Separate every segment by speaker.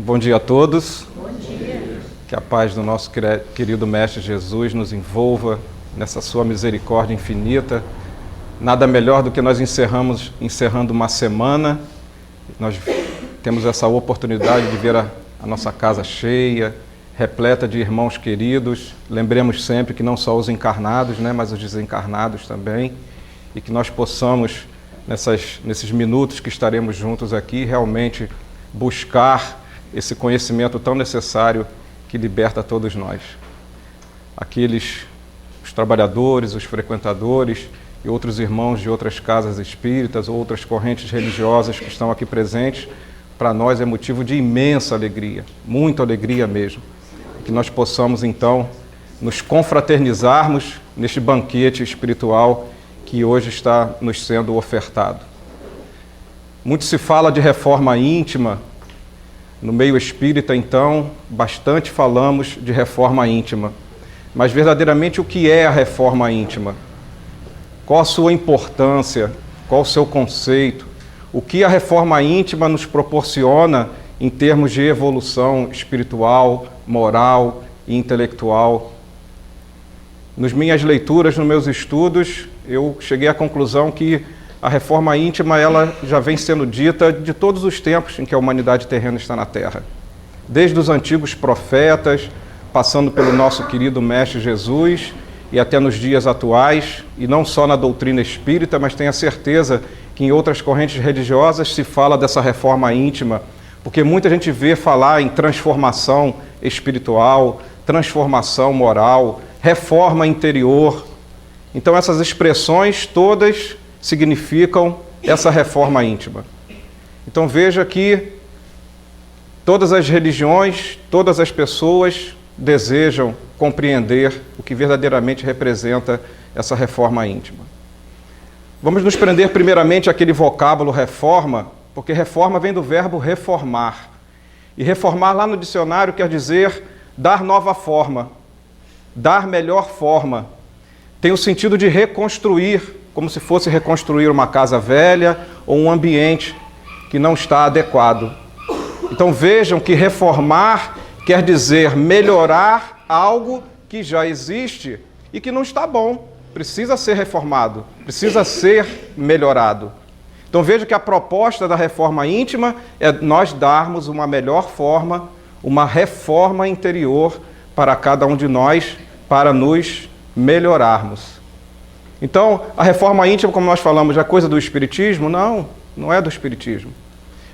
Speaker 1: Bom dia a todos.
Speaker 2: Bom dia.
Speaker 1: Que a paz do nosso querido Mestre Jesus nos envolva nessa sua misericórdia infinita. Nada melhor do que nós encerrando uma semana. Nós temos essa oportunidade de ver a nossa casa cheia, repleta de irmãos queridos. Lembremos sempre que não só os encarnados, mas os desencarnados também. E que nós possamos, nesses minutos que estaremos juntos aqui, realmente buscar esse conhecimento tão necessário que liberta todos nós. Os trabalhadores, os frequentadores e outros irmãos de outras casas espíritas, outras correntes religiosas que estão aqui presentes, para nós é motivo de imensa alegria, muita alegria mesmo. Que nós possamos, então, nos confraternizarmos neste banquete espiritual que hoje está nos sendo ofertado. Muito se fala de reforma íntima. No meio espírita, então, bastante falamos de reforma íntima. Mas, verdadeiramente, o que é a reforma íntima? Qual a sua importância? Qual o seu conceito? O que a reforma íntima nos proporciona em termos de evolução espiritual, moral e intelectual? Nas minhas leituras, nos meus estudos, eu cheguei à conclusão que a reforma íntima ela já vem sendo dita de todos os tempos em que a humanidade terrena está na Terra. Desde os antigos profetas, passando pelo nosso querido Mestre Jesus e até nos dias atuais, e não só na doutrina espírita, mas tenho a certeza que em outras correntes religiosas se fala dessa reforma íntima, porque muita gente vê falar em transformação espiritual, transformação moral, reforma interior. Então essas expressões todas significam essa reforma íntima. Então veja que todas as religiões, todas as pessoas desejam compreender o que verdadeiramente representa essa reforma íntima. Vamos nos prender primeiramente àquele vocábulo reforma, porque reforma vem do verbo reformar. E reformar lá no dicionário quer dizer dar nova forma, dar melhor forma. Tem o sentido de reconstruir, como se fosse reconstruir uma casa velha ou um ambiente que não está adequado. Então vejam que reformar quer dizer melhorar algo que já existe e que não está bom, precisa ser reformado, precisa ser melhorado. Então veja que a proposta da reforma íntima é nós darmos uma melhor forma, uma reforma interior para cada um de nós, para nos melhorarmos. Então, a reforma íntima, como nós falamos, é coisa do Espiritismo? Não, não é do Espiritismo.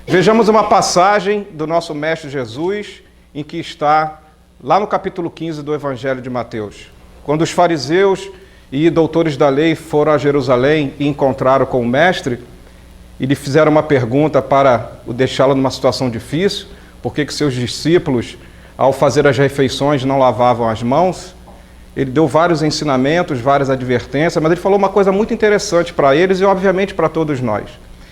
Speaker 1: Vejamos uma passagem do nosso Mestre Jesus, em que está lá no capítulo 15 do Evangelho de Mateus. Quando os fariseus e doutores da lei foram a Jerusalém e encontraram com o Mestre, e lhe fizeram uma pergunta para o deixá-lo numa situação difícil, por que seus discípulos, ao fazer as refeições, não lavavam as mãos? Ele deu vários ensinamentos, várias advertências, mas ele falou uma coisa muito interessante para eles e, obviamente, para todos nós.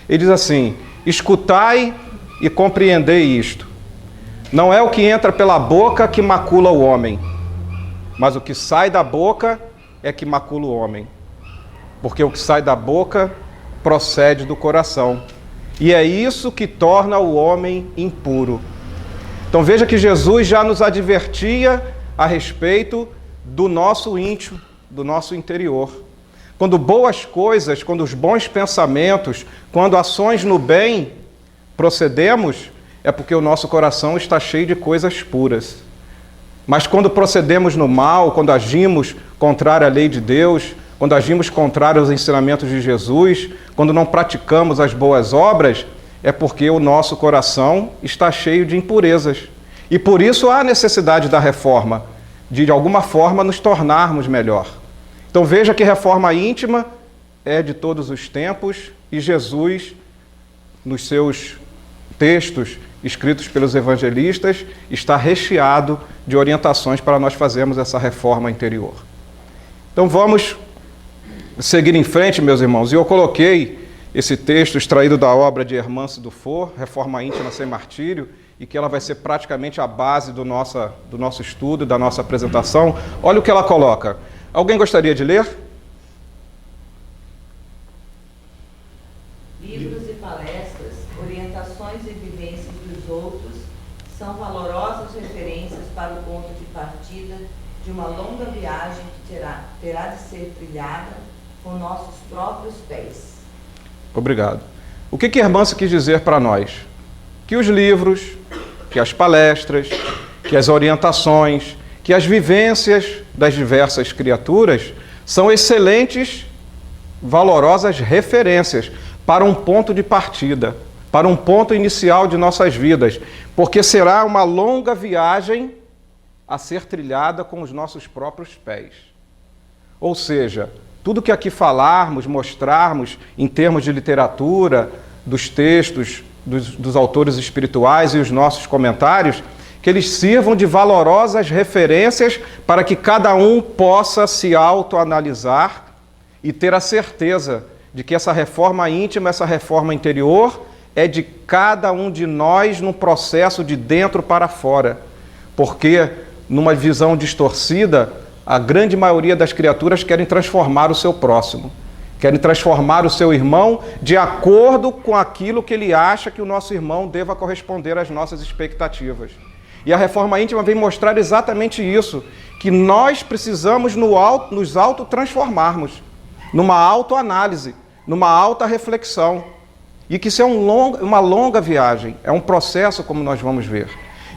Speaker 1: Ele diz assim: escutai e compreendei isto. Não é o que entra pela boca que macula o homem, mas o que sai da boca é que macula o homem. Porque o que sai da boca procede do coração. E é isso que torna o homem impuro. Então veja que Jesus já nos advertia a respeito do nosso íntimo, do nosso interior. Quando boas coisas, quando os bons pensamentos, quando ações no bem procedemos, é porque o nosso coração está cheio de coisas puras. Mas quando procedemos no mal, quando agimos contrário à lei de Deus, quando agimos contrário aos ensinamentos de Jesus, quando não praticamos as boas obras, é porque o nosso coração está cheio de impurezas. E por isso há necessidade da reforma, de alguma forma nos tornarmos melhor. Então veja que reforma íntima é de todos os tempos e Jesus, nos seus textos escritos pelos evangelistas, está recheado de orientações para nós fazermos essa reforma interior. Então vamos seguir em frente, meus irmãos, e eu coloquei esse texto extraído da obra de Hermance Dufour, Reforma Íntima Sem Martírio, e que ela vai ser praticamente a base do nosso estudo, da nossa apresentação. Olha o que ela coloca. Alguém gostaria de ler?
Speaker 2: Livros e palestras, orientações e vivências dos outros são valorosas referências para o ponto de partida de uma longa viagem que terá de ser trilhada com nossos próprios pés.
Speaker 1: Obrigado. O que a irmã quis dizer para nós? Que os livros, que as palestras, que as orientações, que as vivências das diversas criaturas são excelentes, valorosas referências para um ponto de partida, para um ponto inicial de nossas vidas, porque será uma longa viagem a ser trilhada com os nossos próprios pés. Ou seja, tudo que aqui falarmos, mostrarmos em termos de literatura, dos textos, dos autores espirituais e os nossos comentários, que eles sirvam de valorosas referências para que cada um possa se autoanalisar e ter a certeza de que essa reforma íntima, essa reforma interior, é de cada um de nós num processo de dentro para fora. Porque, numa visão distorcida, a grande maioria das criaturas querem transformar o seu próximo, querem transformar o seu irmão de acordo com aquilo que ele acha que o nosso irmão deva corresponder às nossas expectativas. E a reforma íntima vem mostrar exatamente isso, que nós precisamos nos auto-transformarmos, numa autoanálise, numa auto-reflexão, e que isso é uma longa viagem, é um processo, como nós vamos ver.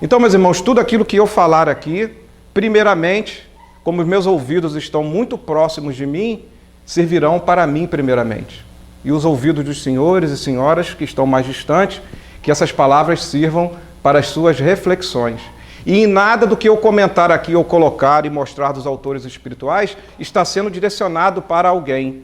Speaker 1: Então, meus irmãos, tudo aquilo que eu falar aqui, primeiramente, como os meus ouvidos estão muito próximos de mim, servirão para mim primeiramente. E os ouvidos dos senhores e senhoras que estão mais distantes, que essas palavras sirvam para as suas reflexões. E em nada do que eu comentar aqui ou colocar e mostrar dos autores espirituais está sendo direcionado para alguém.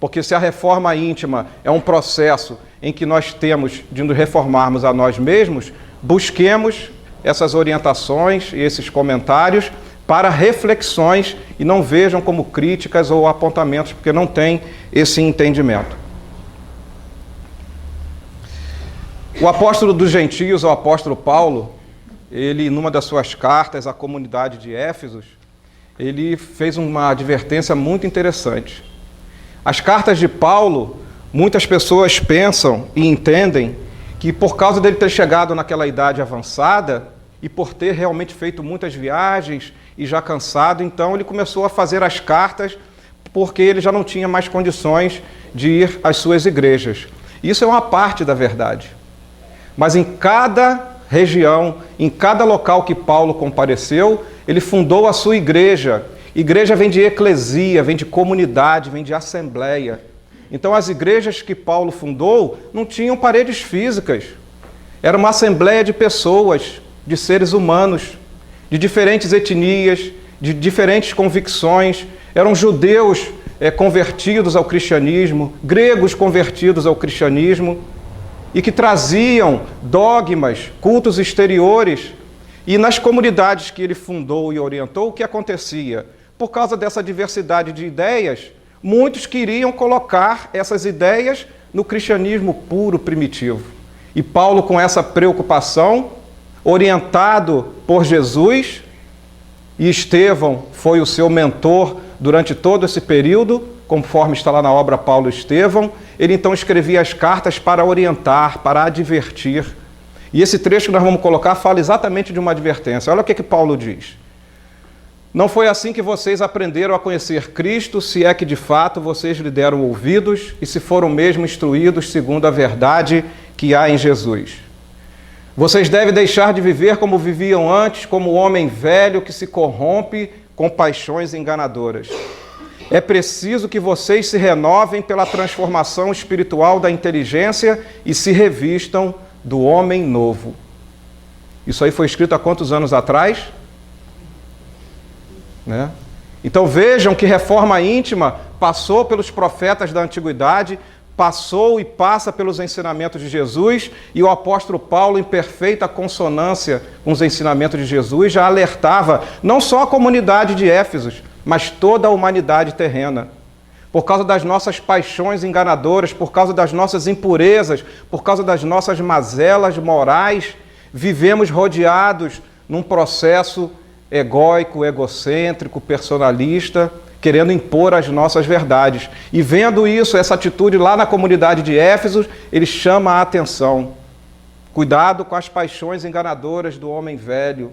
Speaker 1: Porque se a reforma íntima é um processo em que nós temos de nos reformarmos a nós mesmos, busquemos essas orientações e esses comentários para reflexões e não vejam como críticas ou apontamentos, porque não tem esse entendimento. O apóstolo dos gentios, o apóstolo Paulo, ele, numa das suas cartas à comunidade de Éfesos, ele fez uma advertência muito interessante. As cartas de Paulo, muitas pessoas pensam e entendem que por causa dele ter chegado naquela idade avançada e por ter realmente feito muitas viagens e já cansado, então ele começou a fazer as cartas porque ele já não tinha mais condições de ir às suas igrejas. Isso é uma parte da verdade. Mas em cada região, em cada local que Paulo compareceu, ele fundou a sua igreja. Igreja vem de eclesia, vem de comunidade, vem de assembleia. Então as igrejas que Paulo fundou não tinham paredes físicas. Era uma assembleia de pessoas, de seres humanos, de diferentes etnias, de diferentes convicções. Eram judeus convertidos ao cristianismo, gregos convertidos ao cristianismo, e que traziam dogmas, cultos exteriores. E nas comunidades que ele fundou e orientou, o que acontecia? Por causa dessa diversidade de ideias, muitos queriam colocar essas ideias no cristianismo puro, primitivo. E Paulo, com essa preocupação, orientado por Jesus, e Estevão foi o seu mentor durante todo esse período, conforme está lá na obra Paulo e Estevão, ele então escrevia as cartas para orientar, para advertir. E esse trecho que nós vamos colocar fala exatamente de uma advertência. Olha o que Paulo diz. Não foi assim que vocês aprenderam a conhecer Cristo, se é que de fato vocês lhe deram ouvidos e se foram mesmo instruídos segundo a verdade que há em Jesus. Vocês devem deixar de viver como viviam antes, como o homem velho que se corrompe com paixões enganadoras. É preciso que vocês se renovem pela transformação espiritual da inteligência e se revistam do homem novo. Isso aí foi escrito há quantos anos atrás? Né? Então vejam que reforma íntima passou pelos profetas da antiguidade, passou e passa pelos ensinamentos de Jesus, e o apóstolo Paulo, em perfeita consonância com os ensinamentos de Jesus, já alertava não só a comunidade de Éfesos, mas toda a humanidade terrena. Por causa das nossas paixões enganadoras, por causa das nossas impurezas, por causa das nossas mazelas morais, vivemos rodeados num processo egóico, egocêntrico, personalista, querendo impor as nossas verdades. E vendo isso, essa atitude lá na comunidade de Éfeso, ele chama a atenção. Cuidado com as paixões enganadoras do homem velho.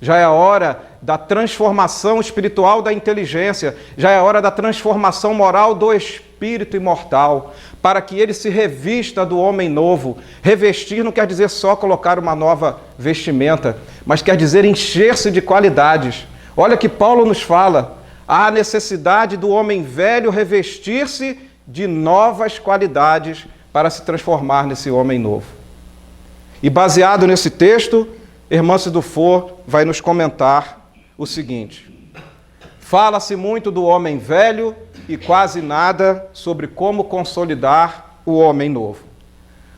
Speaker 1: Já é a hora da transformação espiritual da inteligência, já é a hora da transformação moral do espírito imortal, para que ele se revista do homem novo. Revestir não quer dizer só colocar uma nova vestimenta, mas quer dizer encher-se de qualidades. Olha que Paulo nos fala, há necessidade do homem velho revestir-se de novas qualidades para se transformar nesse homem novo. E baseado nesse texto, Hermance Dufour vai nos comentar o seguinte: fala-se muito do homem velho e quase nada sobre como consolidar o homem novo.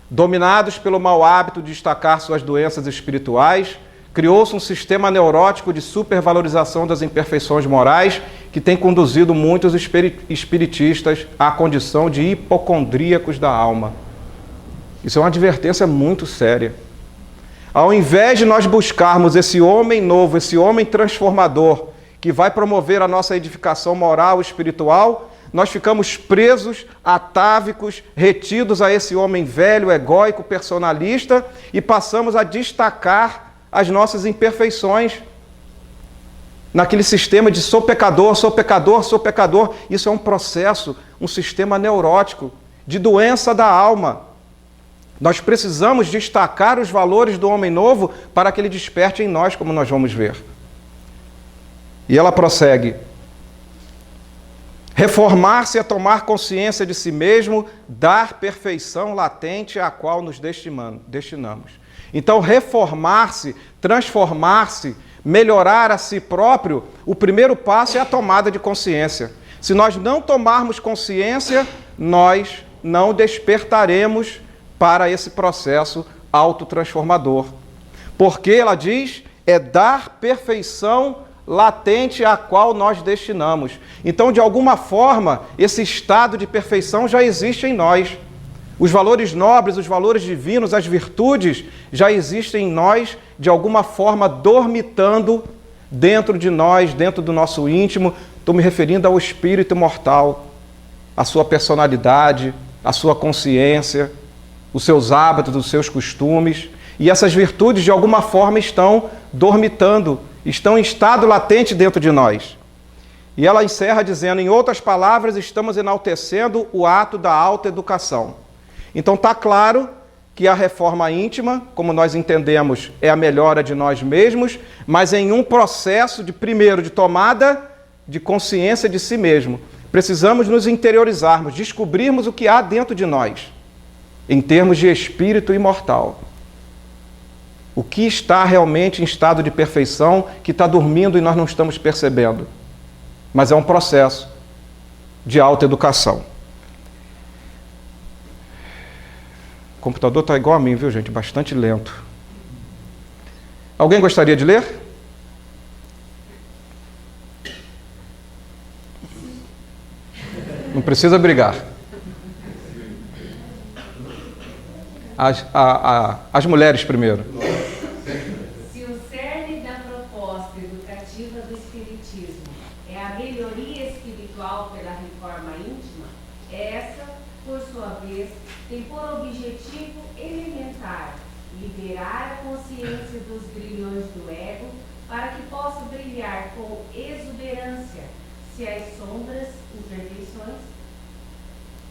Speaker 1: Dominados pelo mau hábito de destacar suas doenças espirituais, criou-se um sistema neurótico de supervalorização das imperfeições morais que tem conduzido muitos espiritistas à condição de hipocondríacos da alma. Isso é uma advertência muito séria. Ao invés de nós buscarmos esse homem novo, esse homem transformador, que vai promover a nossa edificação moral e espiritual, nós ficamos presos, atávicos, retidos a esse homem velho, egóico, personalista, e passamos a destacar as nossas imperfeições naquele sistema de sou pecador, sou pecador, sou pecador. Isso é um processo, um sistema neurótico de doença da alma. Nós precisamos destacar os valores do homem novo para que ele desperte em nós, como nós vamos ver. E ela prossegue: reformar-se é tomar consciência de si mesmo, dar perfeição latente à qual nos destinamos. Então, reformar-se, transformar-se, melhorar a si próprio, o primeiro passo é a tomada de consciência. Se nós não tomarmos consciência, nós não despertaremos para esse processo autotransformador. Porque, ela diz, é dar perfeição latente à qual nós destinamos. Então, de alguma forma, esse estado de perfeição já existe em nós. Os valores nobres, os valores divinos, as virtudes já existem em nós, de alguma forma dormitando dentro de nós, dentro do nosso íntimo. Estou me referindo ao espírito mortal, a sua personalidade, a sua consciência, os seus hábitos, os seus costumes. E essas virtudes, de alguma forma, estão dormitando, estão em estado latente dentro de nós. E ela encerra dizendo, em outras palavras, estamos enaltecendo o ato da autoeducação. Então está claro que a reforma íntima, como nós entendemos, é a melhora de nós mesmos, mas em um processo de, primeiro, de tomada de consciência de si mesmo. Precisamos nos interiorizarmos, descobrirmos o que há dentro de nós, em termos de espírito imortal. O que está realmente em estado de perfeição, que está dormindo e nós não estamos percebendo. Mas é um processo de autoeducação. O computador está igual a mim, viu, gente? Bastante lento. Alguém gostaria de ler? Não precisa brigar. As mulheres primeiro.
Speaker 3: Se o cerne da proposta educativa do Espiritismo é a melhoria espiritual pela reforma íntima, essa, por sua vez, tem por objetivo elementar liberar a consciência dos grilhões do ego para que possa brilhar com exuberância se as sombras, imperfeições,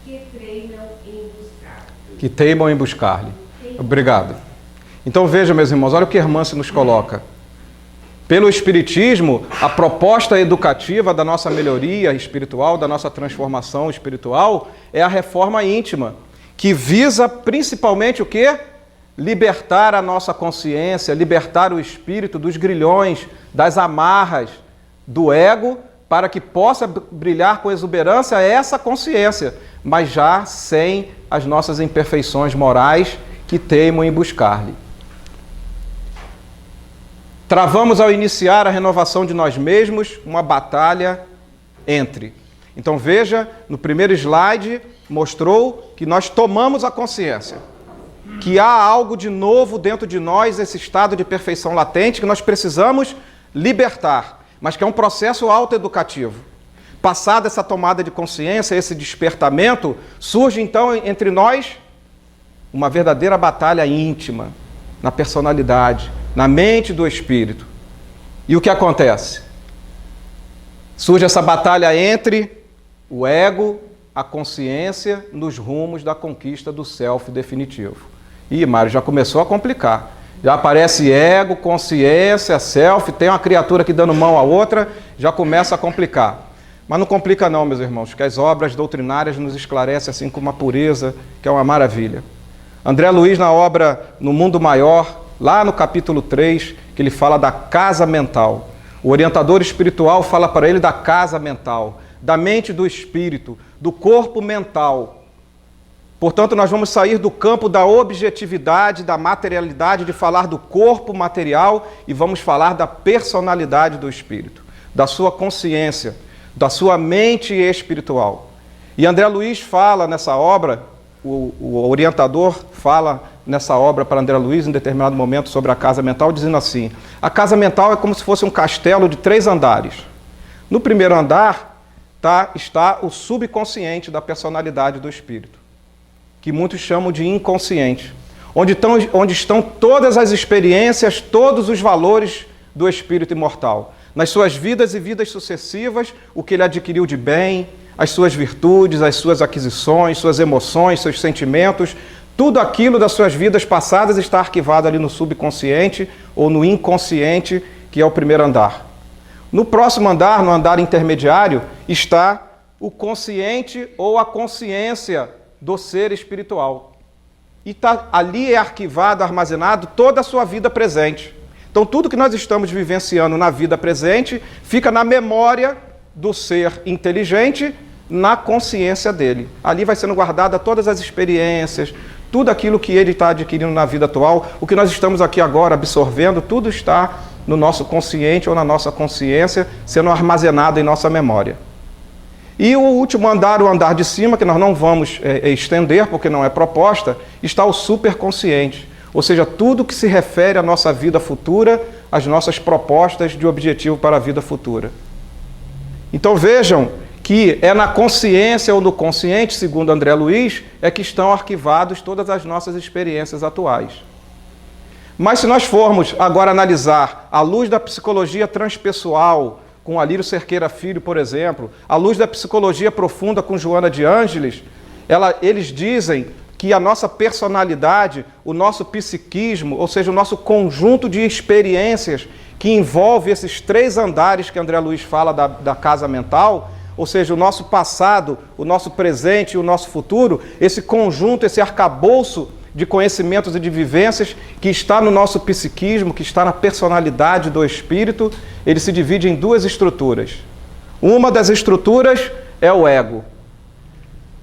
Speaker 3: que treinam em buscar.
Speaker 1: Que teimam em buscar-lhe. Obrigado. Então veja, meus irmãos, olha o que Hermance nos coloca. Pelo Espiritismo, a proposta educativa da nossa melhoria espiritual, da nossa transformação espiritual, é a reforma íntima, que visa principalmente o quê? Libertar a nossa consciência, libertar o espírito dos grilhões, das amarras do ego, para que possa brilhar com exuberância essa consciência, mas já sem as nossas imperfeições morais que teimam em buscar-lhe. Travamos ao iniciar a renovação de nós mesmos uma batalha entre. Então veja, no primeiro slide mostrou que nós tomamos a consciência, que há algo de novo dentro de nós, esse estado de perfeição latente que nós precisamos libertar, mas que é um processo autoeducativo. Passada essa tomada de consciência, esse despertamento, surge então entre nós uma verdadeira batalha íntima, na personalidade, na mente do espírito. E o que acontece? Surge essa batalha entre o ego, a consciência, nos rumos da conquista do self definitivo. Ih, Mário, já começou a complicar. Já aparece ego, consciência, self, tem uma criatura aqui dando mão à outra, já começa a complicar. Mas não complica não, meus irmãos, que as obras doutrinárias nos esclarecem assim com uma pureza, que é uma maravilha. André Luiz, na obra No Mundo Maior, lá no capítulo 3, que ele fala da casa mental. O orientador espiritual fala para ele da casa mental, da mente do espírito, do corpo mental. Portanto, nós vamos sair do campo da objetividade, da materialidade, de falar do corpo material e vamos falar da personalidade do espírito, da sua consciência, da sua mente espiritual. E André Luiz fala nessa obra, o orientador fala nessa obra para André Luiz em determinado momento sobre a casa mental, dizendo assim: a casa mental é como se fosse um castelo de 3 andares. No primeiro andar está o subconsciente da personalidade do espírito, que muitos chamam de inconsciente, onde estão todas as experiências, todos os valores do espírito imortal, nas suas vidas e vidas sucessivas, o que ele adquiriu de bem, as suas virtudes, as suas aquisições, suas emoções, seus sentimentos, tudo aquilo das suas vidas passadas está arquivado ali no subconsciente ou no inconsciente, que é o primeiro andar. No próximo andar, no andar intermediário, está o consciente ou a consciência do ser espiritual. E ali é arquivado, armazenado toda a sua vida presente. Então tudo que nós estamos vivenciando na vida presente fica na memória do ser inteligente, na consciência dele. Ali vai sendo guardada todas as experiências, tudo aquilo que ele está adquirindo na vida atual, o que nós estamos aqui agora absorvendo, tudo está no nosso consciente ou na nossa consciência, sendo armazenado em nossa memória. E o último andar, o andar de cima, que nós não vamos estender, porque não é proposta, está o superconsciente. Ou seja, tudo que se refere à nossa vida futura, às nossas propostas de objetivo para a vida futura. Então vejam que é na consciência ou no consciente, segundo André Luiz, é que estão arquivados todas as nossas experiências atuais. Mas se nós formos agora analisar à luz da psicologia transpessoal, com Alírio Cerqueira Filho, por exemplo, à luz da psicologia profunda com Joana de Ângeles, eles dizem que a nossa personalidade, o nosso psiquismo, ou seja, o nosso conjunto de experiências que envolve esses 3 andares que André Luiz fala da casa mental, ou seja, o nosso passado, o nosso presente e o nosso futuro, esse conjunto, esse arcabouço de conhecimentos e de vivências que está no nosso psiquismo, que está na personalidade do espírito, ele se divide em 2 estruturas. Uma das estruturas é o ego.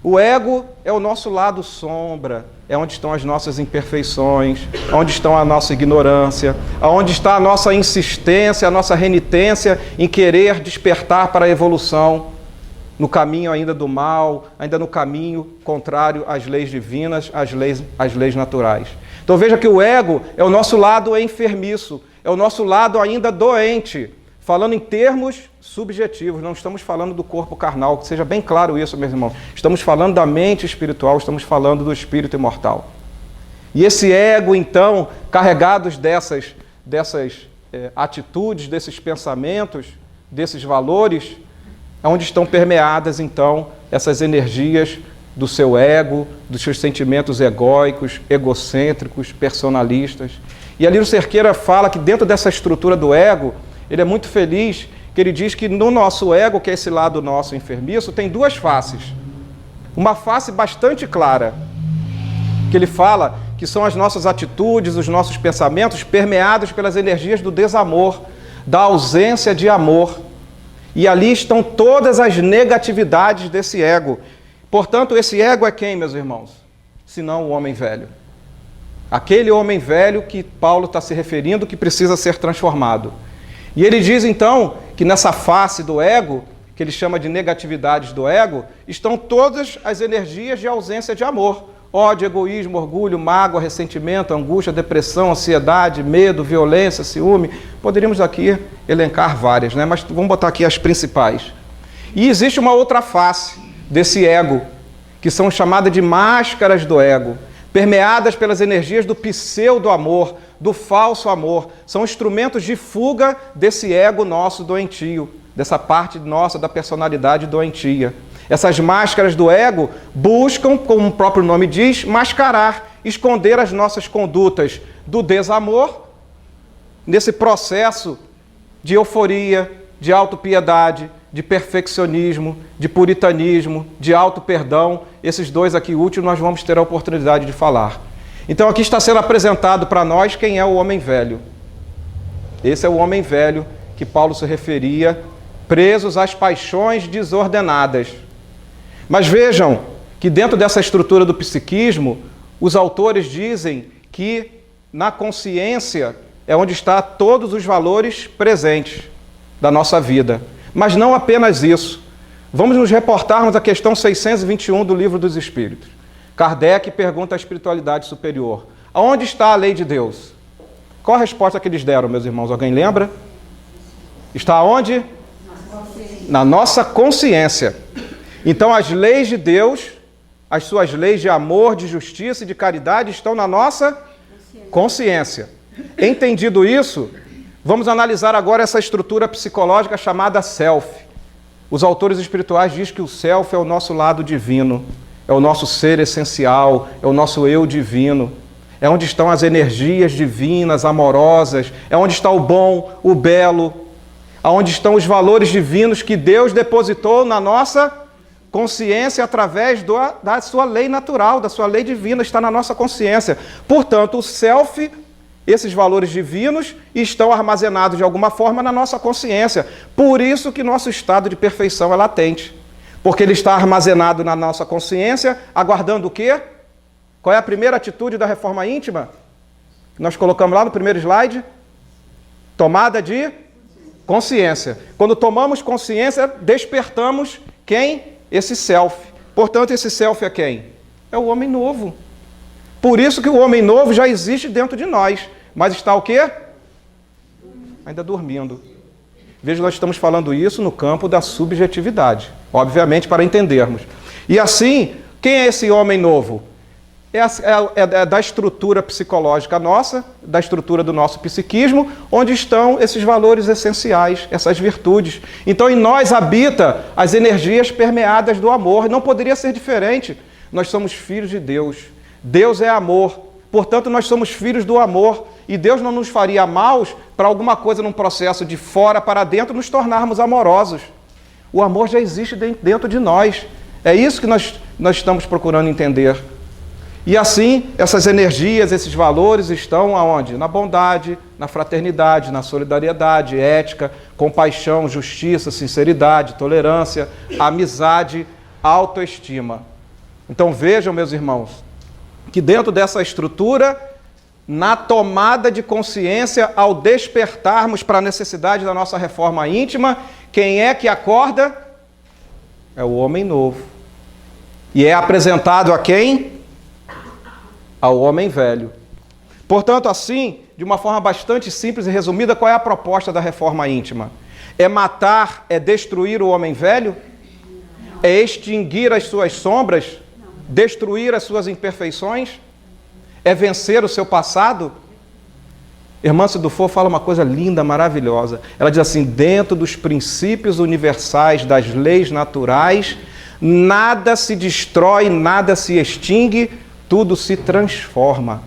Speaker 1: O ego é o nosso lado sombra, é onde estão as nossas imperfeições, onde está a nossa ignorância, onde está a nossa insistência, a nossa renitência em querer despertar para a evolução, no caminho ainda do mal, ainda no caminho contrário às leis divinas, às leis naturais. Então veja que o ego é o nosso lado enfermiço, é o nosso lado ainda doente, falando em termos subjetivos, não estamos falando do corpo carnal, que seja bem claro isso, meus irmãos. Estamos falando da mente espiritual, estamos falando do espírito imortal. E esse ego, então, carregados dessas atitudes, desses pensamentos, desses valores, onde estão permeadas, então, essas energias do seu ego, dos seus sentimentos egóicos, egocêntricos, personalistas. E Alírio Cerqueira fala que dentro dessa estrutura do ego, ele é muito feliz, que ele diz que no nosso ego, que é esse lado nosso enfermiço, tem 2 faces. Uma face bastante clara, que ele fala que são as nossas atitudes, os nossos pensamentos permeados pelas energias do desamor, da ausência de amor. E ali estão todas as negatividades desse ego. Portanto, esse ego é quem, meus irmãos? Senão o homem velho. Aquele homem velho que Paulo está se referindo, que precisa ser transformado. E ele diz, então, que nessa face do ego, que ele chama de negatividades do ego, estão todas as energias de ausência de amor. Ódio, egoísmo, orgulho, mágoa, ressentimento, angústia, depressão, ansiedade, medo, violência, ciúme. Poderíamos aqui elencar várias, né? Mas vamos botar aqui as principais. E existe uma outra face desse ego, que são chamadas de máscaras do ego. permeadas pelas energias do pseudo-amor, do falso amor. São instrumentos de fuga desse ego nosso doentio, dessa parte nossa da personalidade doentia. Essas máscaras do ego buscam, como o próprio nome diz, mascarar, esconder as nossas condutas do desamor, nesse processo de euforia, de autopiedade, de perfeccionismo, de puritanismo, de auto-perdão. Esses dois aqui últimos nós vamos ter a oportunidade de falar. Então aqui está sendo apresentado para nós quem é o homem velho. Esse é o homem velho que Paulo se referia, presos às paixões desordenadas. Mas vejam que dentro dessa estrutura do psiquismo, os autores dizem que na consciência é onde está todos os valores presentes da nossa vida. Mas não apenas isso. Vamos nos reportarmos à questão 621 do Livro dos Espíritos. Kardec pergunta à espiritualidade superior: aonde está a lei de Deus? Qual a resposta que eles deram, meus irmãos? Alguém lembra? Está onde? Na nossa consciência. Então as leis de Deus, as suas leis de amor, de justiça e de caridade estão na nossa consciência. Entendido isso, vamos analisar agora essa estrutura psicológica chamada self. Os autores espirituais dizem que o self é o nosso lado divino, é o nosso ser essencial, é o nosso eu divino, é onde estão as energias divinas, amorosas, é onde está o bom, o belo, aonde estão os valores divinos que Deus depositou na nossa consciência através da sua lei natural, da sua lei divina, está na nossa consciência. Portanto, o self, esses valores divinos, estão armazenados de alguma forma na nossa consciência. Por isso que nosso estado de perfeição é latente. Porque ele está armazenado na nossa consciência, aguardando o quê? Qual é a primeira atitude da reforma íntima? Nós colocamos lá no primeiro slide. Tomada de consciência. Quando tomamos consciência, despertamos quem? Esse self. Portanto, esse self é quem? É o homem novo. Por isso que o homem novo já existe dentro de nós. Mas está o quê? Ainda dormindo. Veja, nós estamos falando isso no campo da subjetividade. Obviamente, para entendermos. E assim, quem é esse homem novo? É da estrutura psicológica nossa, da estrutura do nosso psiquismo, onde estão esses valores essenciais, essas virtudes. Então, em nós habita as energias permeadas do amor. Não poderia ser diferente. Nós somos filhos de Deus. Deus é amor. Portanto, nós somos filhos do amor. E Deus não nos faria maus para alguma coisa num processo de fora para dentro nos tornarmos amorosos. O amor já existe dentro de nós. É isso que nós estamos procurando entender. E assim, essas energias, esses valores estão aonde? Na bondade, na fraternidade, na solidariedade, ética, compaixão, justiça, sinceridade, tolerância, amizade, autoestima. Então vejam, meus irmãos, que dentro dessa estrutura, na tomada de consciência, ao despertarmos para a necessidade da nossa reforma íntima, quem é que acorda? É o homem novo. E é apresentado a quem? Ao homem velho. Portanto, assim, de uma forma bastante simples e resumida, qual é a proposta da reforma íntima? É matar, é destruir o homem velho? É extinguir as suas sombras? Destruir as suas imperfeições? É vencer o seu passado? Irmã Dufour fala uma coisa linda, maravilhosa. Ela diz assim: dentro dos princípios universais das leis naturais, nada se destrói, nada se extingue, tudo se transforma.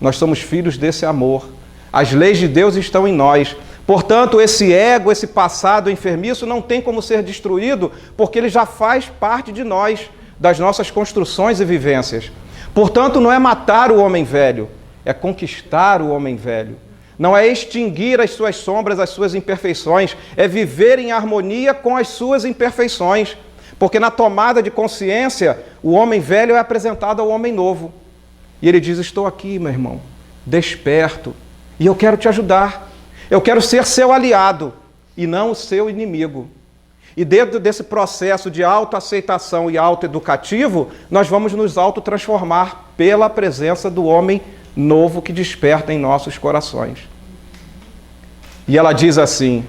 Speaker 1: Nós somos filhos desse amor. As leis de Deus estão em nós. Portanto, esse ego, esse passado enfermiço não tem como ser destruído, porque ele já faz parte de nós, das nossas construções e vivências. Portanto, não é matar o homem velho, é conquistar o homem velho. Não é extinguir as suas sombras, as suas imperfeições, é viver em harmonia com as suas imperfeições. Porque na tomada de consciência, o homem velho é apresentado ao homem novo. E ele diz: estou aqui, meu irmão, desperto, e eu quero te ajudar. Eu quero ser seu aliado e não o seu inimigo. E dentro desse processo de autoaceitação e autoeducativo, nós vamos nos autotransformar pela presença do homem novo que desperta em nossos corações. E ela diz assim: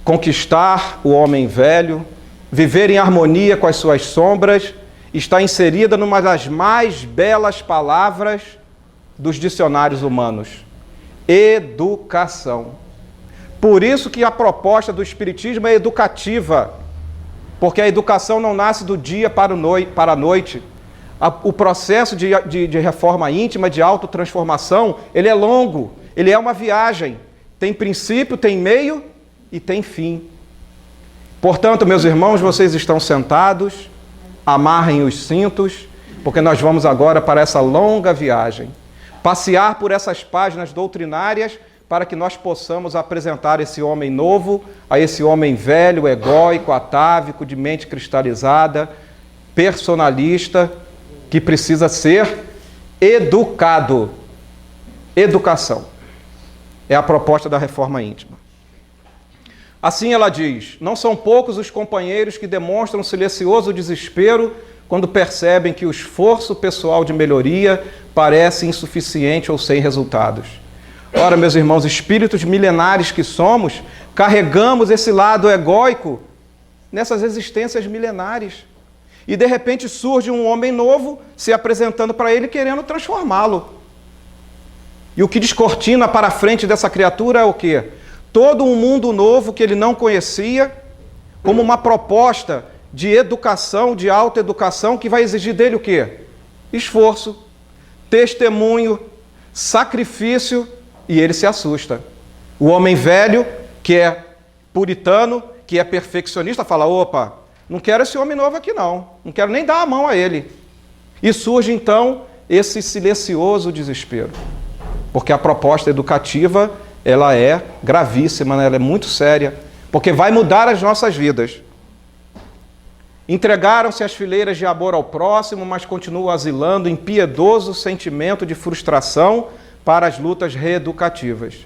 Speaker 1: conquistar o homem velho, viver em harmonia com as suas sombras está inserida numa das mais belas palavras dos dicionários humanos: educação. Por isso que a proposta do Espiritismo é educativa, porque a educação não nasce do dia para a noite. O processo de reforma íntima, de autotransformação, ele é longo, ele é uma viagem. Tem princípio, tem meio e tem fim. Portanto, meus irmãos, vocês estão sentados, amarrem os cintos, porque nós vamos agora para essa longa viagem. Passear por essas páginas doutrinárias para que nós possamos apresentar esse homem novo a esse homem velho, egóico, atávico, de mente cristalizada, personalista, que precisa ser educado. Educação. É a proposta da reforma íntima. Assim ela diz: não são poucos os companheiros que demonstram silencioso desespero quando percebem que o esforço pessoal de melhoria parece insuficiente ou sem resultados. Ora, meus irmãos, espíritos milenares que somos, carregamos esse lado egóico nessas existências milenares. E de repente surge um homem novo se apresentando para ele, querendo transformá-lo. E o que descortina para a frente dessa criatura é o quê? Todo um mundo novo que ele não conhecia, como uma proposta de educação, de autoeducação, que vai exigir dele o quê? Esforço, testemunho, sacrifício, e ele se assusta. O homem velho, que é puritano, que é perfeccionista, fala: opa, não quero esse homem novo aqui não quero nem dar a mão a ele. E surge então esse silencioso desespero, porque a proposta educativa, ela é gravíssima, né? Ela é muito séria, porque vai mudar as nossas vidas. Entregaram-se às fileiras de amor ao próximo, mas continuam asilando impiedoso sentimento de frustração para as lutas reeducativas.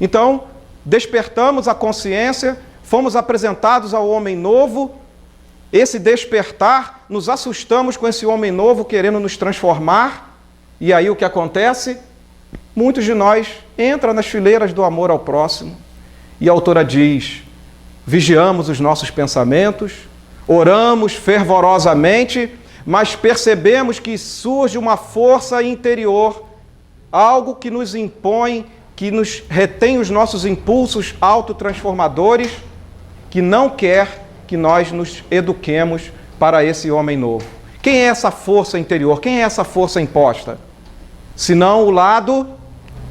Speaker 1: Então, despertamos a consciência, fomos apresentados ao homem novo. Esse despertar, nos assustamos com esse homem novo querendo nos transformar, e aí o que acontece? Muitos de nós entram nas fileiras do amor ao próximo, e a autora diz: vigiamos os nossos pensamentos, oramos fervorosamente, mas percebemos que surge uma força interior, algo que nos impõe, que nos retém os nossos impulsos autotransformadores, que não quer que nós nos eduquemos para esse homem novo. Quem é essa força interior? Quem é essa força imposta? Senão o lado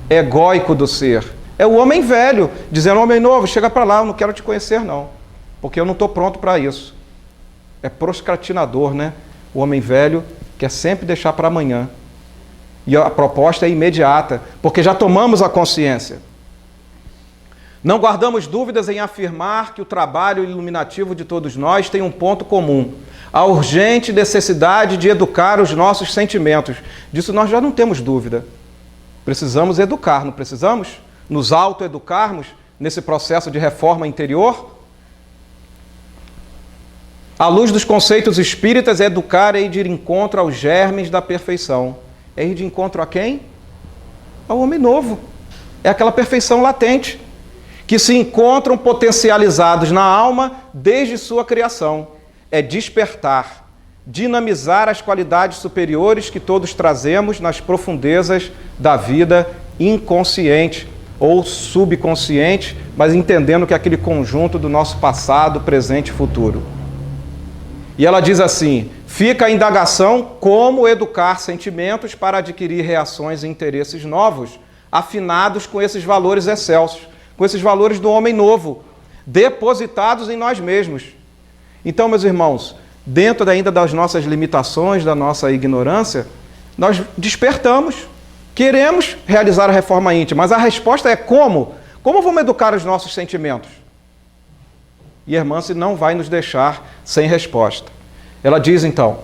Speaker 1: egóico do ser. É o homem velho, dizendo: homem novo, chega para lá, eu não quero te conhecer não, porque eu não estou pronto para isso. É procrastinador, né? O homem velho quer sempre deixar para amanhã. E a proposta é imediata, porque já tomamos a consciência. Não guardamos dúvidas em afirmar que o trabalho iluminativo de todos nós tem um ponto comum: a urgente necessidade de educar os nossos sentimentos. Disso nós já não temos dúvida. Precisamos educar, não precisamos? Nos autoeducarmos nesse processo de reforma interior? À luz dos conceitos espíritas, educar é ir de encontro aos germes da perfeição. É ir de encontro a quem? Ao homem novo. É aquela perfeição latente, que se encontram potencializados na alma desde sua criação. É despertar, dinamizar as qualidades superiores que todos trazemos nas profundezas da vida inconsciente ou subconsciente, mas entendendo que é aquele conjunto do nosso passado, presente e futuro. E ela diz assim: fica a indagação como educar sentimentos para adquirir reações e interesses novos, afinados com esses valores excelsos, com esses valores do homem novo, depositados em nós mesmos. Então, meus irmãos, dentro ainda das nossas limitações, da nossa ignorância, nós despertamos, queremos realizar a reforma íntima, mas a resposta é como? Como vamos educar os nossos sentimentos? E a irmã não vai nos deixar sem resposta. Ela diz então: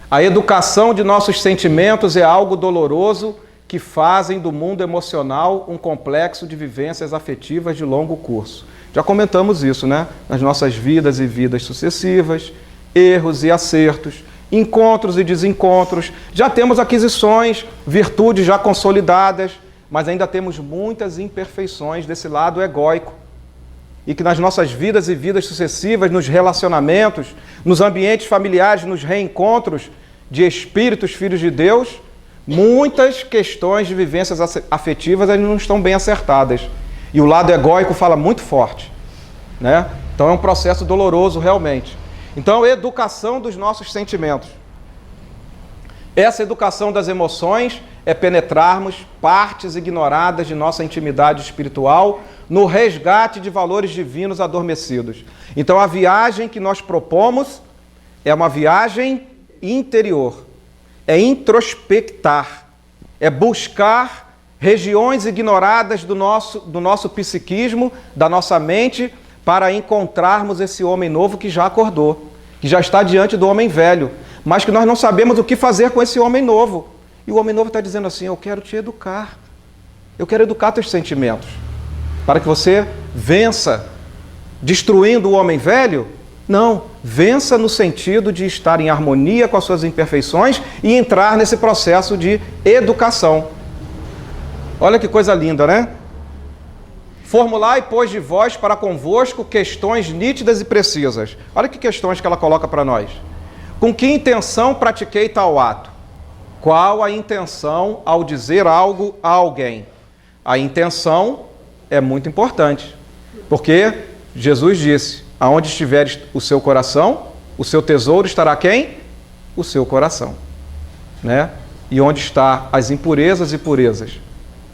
Speaker 1: a educação de nossos sentimentos é algo doloroso que fazem do mundo emocional um complexo de vivências afetivas de longo curso. Já comentamos isso, né? Nas nossas vidas e vidas sucessivas, erros e acertos, encontros e desencontros. Já temos aquisições, virtudes já consolidadas, mas ainda temos muitas imperfeições desse lado egóico. e que nas nossas vidas e vidas sucessivas, nos relacionamentos, nos ambientes familiares, nos reencontros de espíritos, filhos de Deus, muitas questões de vivências afetivas ainda não estão bem acertadas. E o lado egóico fala muito forte, né? Então é um processo doloroso realmente. Então, educação dos nossos sentimentos. Essa educação das emoções é penetrarmos partes ignoradas de nossa intimidade espiritual no resgate de valores divinos adormecidos. Então, a viagem que nós propomos é uma viagem interior, é introspectar, é buscar regiões ignoradas do nosso psiquismo, da nossa mente, para encontrarmos esse homem novo que já acordou, que já está diante do homem velho, mas que nós não sabemos o que fazer com esse homem novo. E o homem novo está dizendo assim: eu quero te educar, eu quero educar teus sentimentos, para que você vença, destruindo o homem velho. Não, vença no sentido de estar em harmonia com as suas imperfeições e entrar nesse processo de educação. Olha que coisa linda, né? Formulai, pois, de vós para convosco questões nítidas e precisas. Olha que questões que ela coloca para nós. Com que intenção pratiquei tal ato? Qual a intenção ao dizer algo a alguém? A intenção é muito importante, porque Jesus disse: aonde estiver o seu coração, o seu tesouro estará quem? O seu coração, né? E onde está as impurezas e purezas?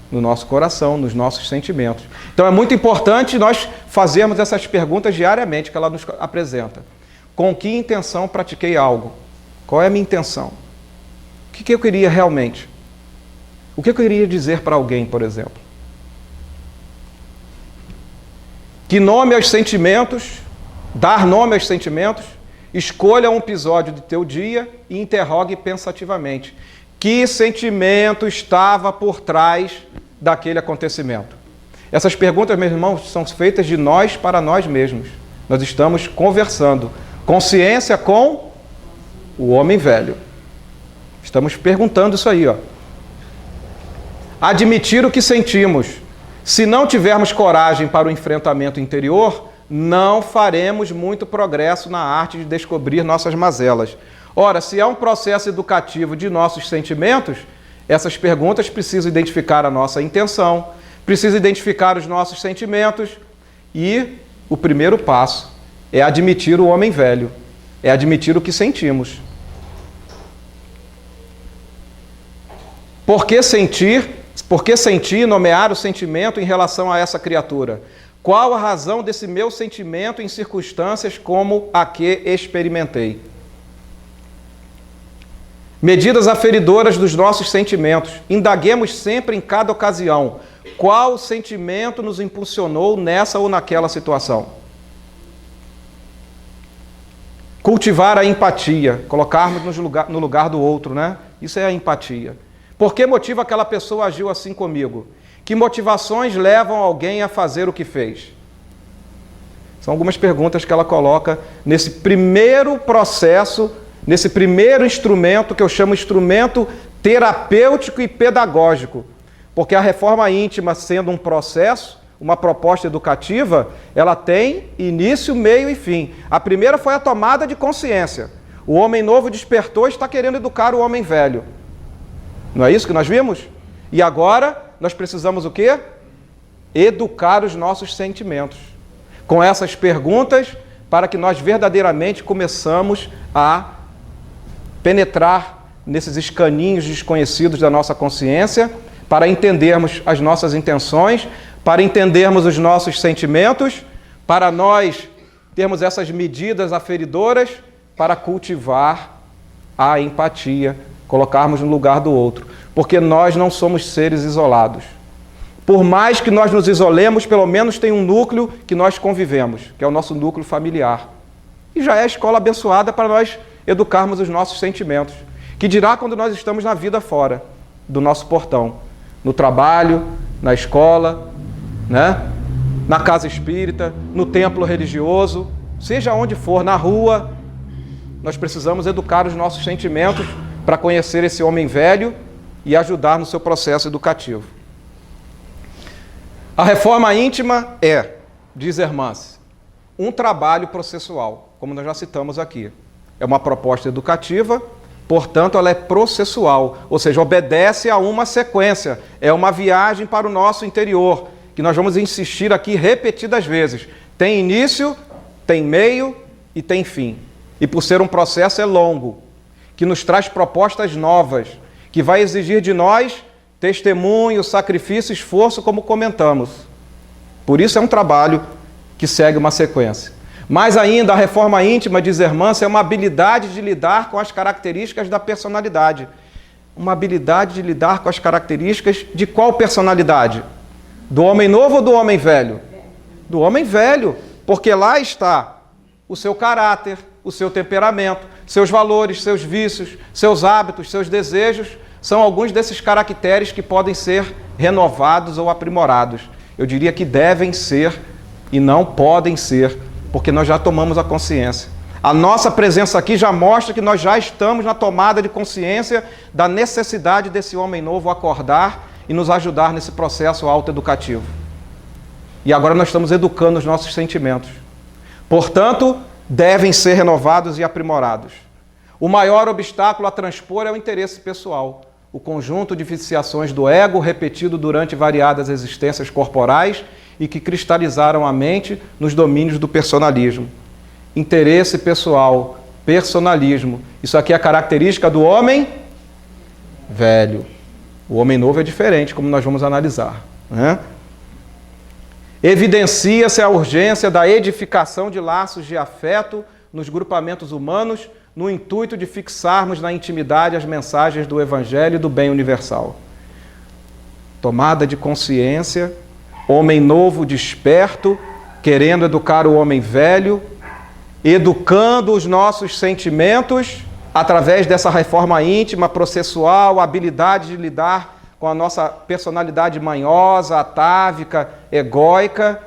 Speaker 1: No nosso coração, nos nossos sentimentos. Então é muito importante nós fazermos essas perguntas diariamente que ela nos apresenta. Com que intenção pratiquei algo? Qual é a minha intenção? O que eu queria realmente? O que eu queria dizer para alguém, por exemplo? Que nome aos sentimentos, dar nome aos sentimentos, escolha um episódio do teu dia e interrogue pensativamente. Que sentimento estava por trás daquele acontecimento? Essas perguntas, meus irmãos, são feitas de nós para nós mesmos. Nós estamos conversando. Consciência com o homem velho. Estamos perguntando isso aí, ó. Admitir o que sentimos. Se não tivermos coragem para o enfrentamento interior, não faremos muito progresso na arte de descobrir nossas mazelas. Ora, se é um processo educativo de nossos sentimentos, essas perguntas precisam identificar a nossa intenção, precisam identificar os nossos sentimentos, e o primeiro passo é admitir o homem velho, é admitir o que sentimos. Por que sentir e nomear o sentimento em relação a essa criatura? Qual a razão desse meu sentimento em circunstâncias como a que experimentei? Medidas aferidoras dos nossos sentimentos. Indaguemos sempre em cada ocasião qual sentimento nos impulsionou nessa ou naquela situação. Cultivar a empatia, colocarmos no lugar do outro, né? Isso é a empatia. Por que motivo aquela pessoa agiu assim comigo? Que motivações levam alguém a fazer o que fez? São algumas perguntas que ela coloca nesse primeiro processo, nesse primeiro instrumento que eu chamo instrumento terapêutico e pedagógico. Porque a reforma íntima, sendo um processo, uma proposta educativa, ela tem início, meio e fim. A primeira foi a tomada de consciência. O homem novo despertou e está querendo educar o homem velho. Não é isso que nós vimos? E agora nós precisamos o quê? Educar os nossos sentimentos. Com essas perguntas, para que nós verdadeiramente começamos a penetrar nesses escaninhos desconhecidos da nossa consciência, para entendermos as nossas intenções, para entendermos os nossos sentimentos, para nós termos essas medidas aferidoras, para cultivar a empatia, colocarmos no lugar do outro, porque nós não somos seres isolados. Por mais que nós nos isolemos, pelo menos tem um núcleo que nós convivemos, que é o nosso núcleo familiar. E já é a escola abençoada para nós educarmos os nossos sentimentos. Que dirá quando nós estamos na vida fora do nosso portão, no trabalho, na escola, né? Na casa espírita, no templo religioso, seja onde for, na rua, nós precisamos educar os nossos sentimentos para conhecer esse homem velho e ajudar no seu processo educativo. A reforma íntima é diz Hermance, um trabalho processual, como nós já citamos aqui. É uma proposta educativa, portanto, ela é processual, ou seja, obedece a uma sequência. É uma viagem para o nosso interior, que nós vamos insistir aqui repetidas vezes. Tem início, tem meio e tem fim. E por ser um processo é longo, que nos traz propostas novas, que vai exigir de nós testemunho, sacrifício, esforço, como comentamos. Por isso é um trabalho que segue uma sequência. Mais ainda, a reforma íntima, diz Hermance, é uma habilidade de lidar com as características da personalidade. Uma habilidade de lidar com as características de qual personalidade? Do homem novo ou do homem velho? Do homem velho, porque lá está o seu caráter, o seu temperamento, seus valores, seus vícios, seus hábitos, seus desejos, são alguns desses caracteres que podem ser renovados ou aprimorados. Eu diria que devem ser e não podem ser, porque nós já tomamos a consciência. A nossa presença aqui já mostra que nós já estamos na tomada de consciência da necessidade desse homem novo acordar e nos ajudar nesse processo autoeducativo. E agora nós estamos educando os nossos sentimentos. Portanto, devem ser renovados e aprimorados. O maior obstáculo a transpor é o interesse pessoal, o conjunto de viciações do ego repetido durante variadas existências corporais e que cristalizaram a mente nos domínios do personalismo. Interesse pessoal, personalismo, isso aqui é a característica do homem velho. O homem novo é diferente, como nós vamos analisar, né? Evidencia-se a urgência da edificação de laços de afeto nos grupamentos humanos, no intuito de fixarmos na intimidade as mensagens do Evangelho e do bem universal. Tomada de consciência, homem novo desperto, querendo educar o homem velho, educando os nossos sentimentos através dessa reforma íntima, processual, a habilidade de lidar com a nossa personalidade manhosa, atávica, egóica.